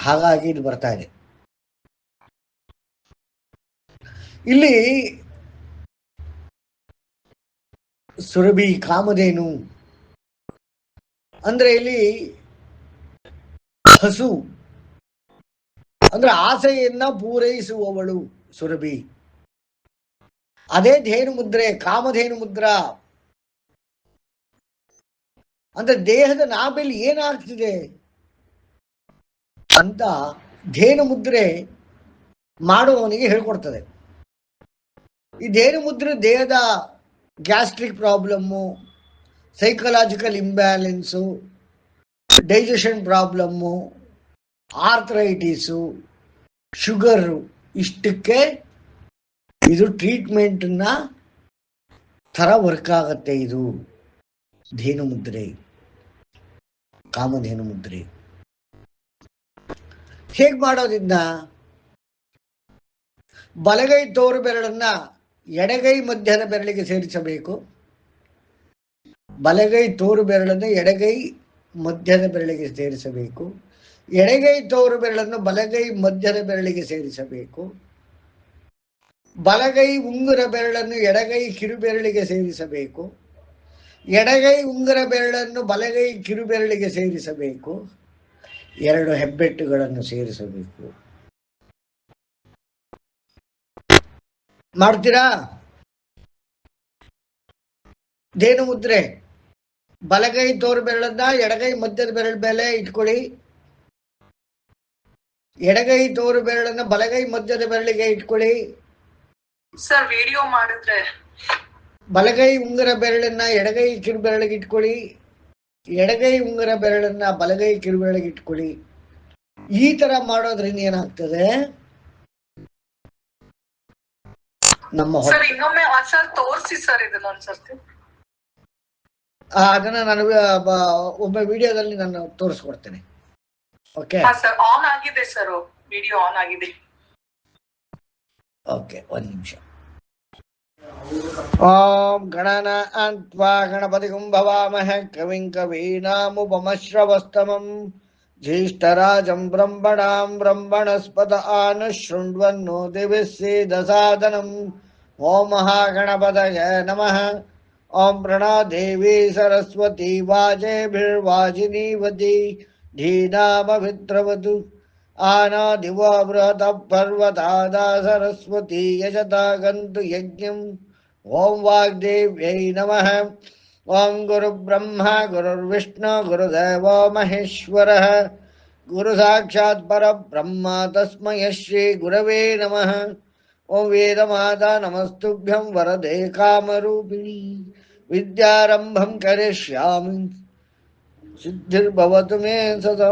ಹಾಗಾಗಿ ಇದು ಬರ್ತಾ ಇದೆ. ಇಲ್ಲಿ ಸುರಭಿ ಕಾಮಧೇನು ಅಂದ್ರೆ ಇಲ್ಲಿ ಹಸು ಅಂದ್ರೆ ಆಸೆಯನ್ನ ಪೂರೈಸುವವಳು ಸುರಭಿ. ಅದೇ ಧೇನು ಮುದ್ರೆ, ಕಾಮಧೇನು ಮುದ್ರಾ ಅಂದ್ರೆ ದೇಹದ ನಾಭೆಯಲ್ಲಿ ಏನಾಗ್ತಿದೆ ಅಂತ ಧೇನು ಮುದ್ರೆ ಮಾಡುವವನಿಗೆ ಹೇಳ್ಕೊಡ್ತದೆ. ಈ ಧೇನು ಮುದ್ರೆ ದೇಹದ gastric problem, psychological imbalance, digestion problem, arthritis, sugar, ಇಷ್ಟಕ್ಕೆ ಇದು ಟ್ರೀಟ್ಮೆಂಟ್ನ ಥರ ವರ್ಕ್ ಆಗತ್ತೆ. ಇದು ಧೇನು ಮುದ್ರೆ, ಕಾಮಧೇನು ಮುದ್ರೆ. ಹೇಗೆ ಮಾಡೋದಿದ್ನ? ಬಲಗೈ ತೋರು ಬೆರಳನ್ನ ಎಡಗೈ ಮಧ್ಯದ ಬೆರಳಿಗೆ ಸೇರಿಸಬೇಕು. ಬಲಗೈ ತೋರು ಬೆರಳನ್ನು ಎಡಗೈ ಮಧ್ಯದ ಬೆರಳಿಗೆ ಸೇರಿಸಬೇಕು. ಎಡಗೈ ತೋರು ಬೆರಳನ್ನು ಬಲಗೈ ಮಧ್ಯದ ಬೆರಳಿಗೆ ಸೇರಿಸಬೇಕು. ಬಲಗೈ ಉಂಗುರ ಬೆರಳನ್ನು ಎಡಗೈ ಕಿರುಬೆರಳಿಗೆ ಸೇರಿಸಬೇಕು. ಎಡಗೈ ಉಂಗುರ ಬೆರಳನ್ನು ಬಲಗೈ ಕಿರುಬೆರಳಿಗೆ ಸೇರಿಸಬೇಕು. 2 ಹೆಬ್ಬೆಟ್ಟುಗಳನ್ನು ಸೇರಿಸಬೇಕು. ಮಾಡ್ತೀರಾ? ದೇನು ಮುದ್ರೆ. ಬಲಗೈ ತೋರು ಬೆರಳನ್ನ ಎಡಗೈ ಮಧ್ಯದ ಬೆರಳ ಮೇಲೆ ಇಟ್ಕೊಳ್ಳಿ. ಎಡಗೈ ತೋರು ಬೆರಳನ್ನ ಬಲಗೈ ಮಧ್ಯದ ಬೆರಳಿಗೆ ಇಟ್ಕೊಳ್ಳಿ. ಸರ್ ವಿಡಿಯೋ ಮಾಡಿದ್ರೆ ಬಲಗೈ ಉಂಗುರ ಬೆರಳನ್ನ ಎಡಗೈ ಕಿರುಬೆರಳಿಗೆ ಇಟ್ಕೊಳ್ಳಿ. ಎಡಗೈ ಉಂಗುರ ಬೆರಳನ್ನ ಬಲಗೈ ಕಿರುಬೆರಳಿಗೆ ಇಟ್ಕೊಳ್ಳಿ. ಈ ತರ ಮಾಡೋದ್ರಿಂದ ಏನಾಗ್ತದೆ, ನಮ್ಮ ಸರ್ ಇನ್ನೊಮ್ಮೆ ಸರ್ ತೋರಿಸಿ ಸರ್ ಇದನ್ನೊಂದ್ಸರ್ತಿ. ಅದನ್ನ ನಾನು ಒಬ್ಬ ವಿಡಿಯೋದಲ್ಲಿ ನಾನು ತೋರಿಸ್ಕೊಡ್ತೇನೆ. ಓಕೆ ಸರ್ ಆನ್ ಆಗಿದೆ ಸರ್, ವಿಡಿಯೋ ಆನ್ ಆಗಿದೆ. ಓಕೆ, ಒಂದು ನಿಮಿಷ. ಓಂ ಗಣನಾನ್ವಾ ಗಣಪತಿಂ ಭವಾಮಹೇ ಕವಿಂ ಕವೀನಾಮುಪಮಶ್ರವಸ್ತಮಂ ಜ್ಯೇಷ್ಠರಾಜಂ ಬ್ರಹ್ಮಣಾಂ ಬ್ರಹ್ಮಣಸ್ಪದ ಆನುಶೃಣ್ವನ್ನೋ ದಿವಿಸ್ಸೇದಸಾದನಂ. ಓಂ ಮಹಾಗಣಪತಯೇ ನಮಃ. ಓಂ ಪ್ರಣಾದೇವಿ ಸರಸ್ವತಿ ವಾಜೇಭಿರ್ವಾಜಿನೀವತಿ ಧೀನಾಮವಿತ್ರವತು. ಆನಾದಿವ ಬೃಹತ ಪರ್ವತಾದ ಸರಸ್ವತಿ ಯಜತಾ ಗಂತು ಯಜ್ಞಂ. ಓಂ ವಾಗ್ದೇವ್ಯೈ ನಮಃ. ಓಂ ಗುರು ಬ್ರಹ್ಮ ಗುರುರ್ವಿಷ್ಣು ಗುರುದೇವೋ ಮಹೇಶ್ವರಃ. ಗುರು ಸಾಕ್ಷಾತ್ ಪರಬ್ರಹ್ಮ ತಸ್ಮೈ ಶ್ರೀ ಗುರವೇ ನಮಃ. ಓಂ ವೇದಮಾತಾ ನಮಸ್ತುಭ್ಯಂ ವರದೆ ಕಾಮರೂಪಿಣಿ. ವಿದ್ಯಾರಂಭಂ ಕರಿಷ್ಯಾಮಿ ಸಿದ್ಧಿರ್ಭವತು ಮೇ ಸದಾ.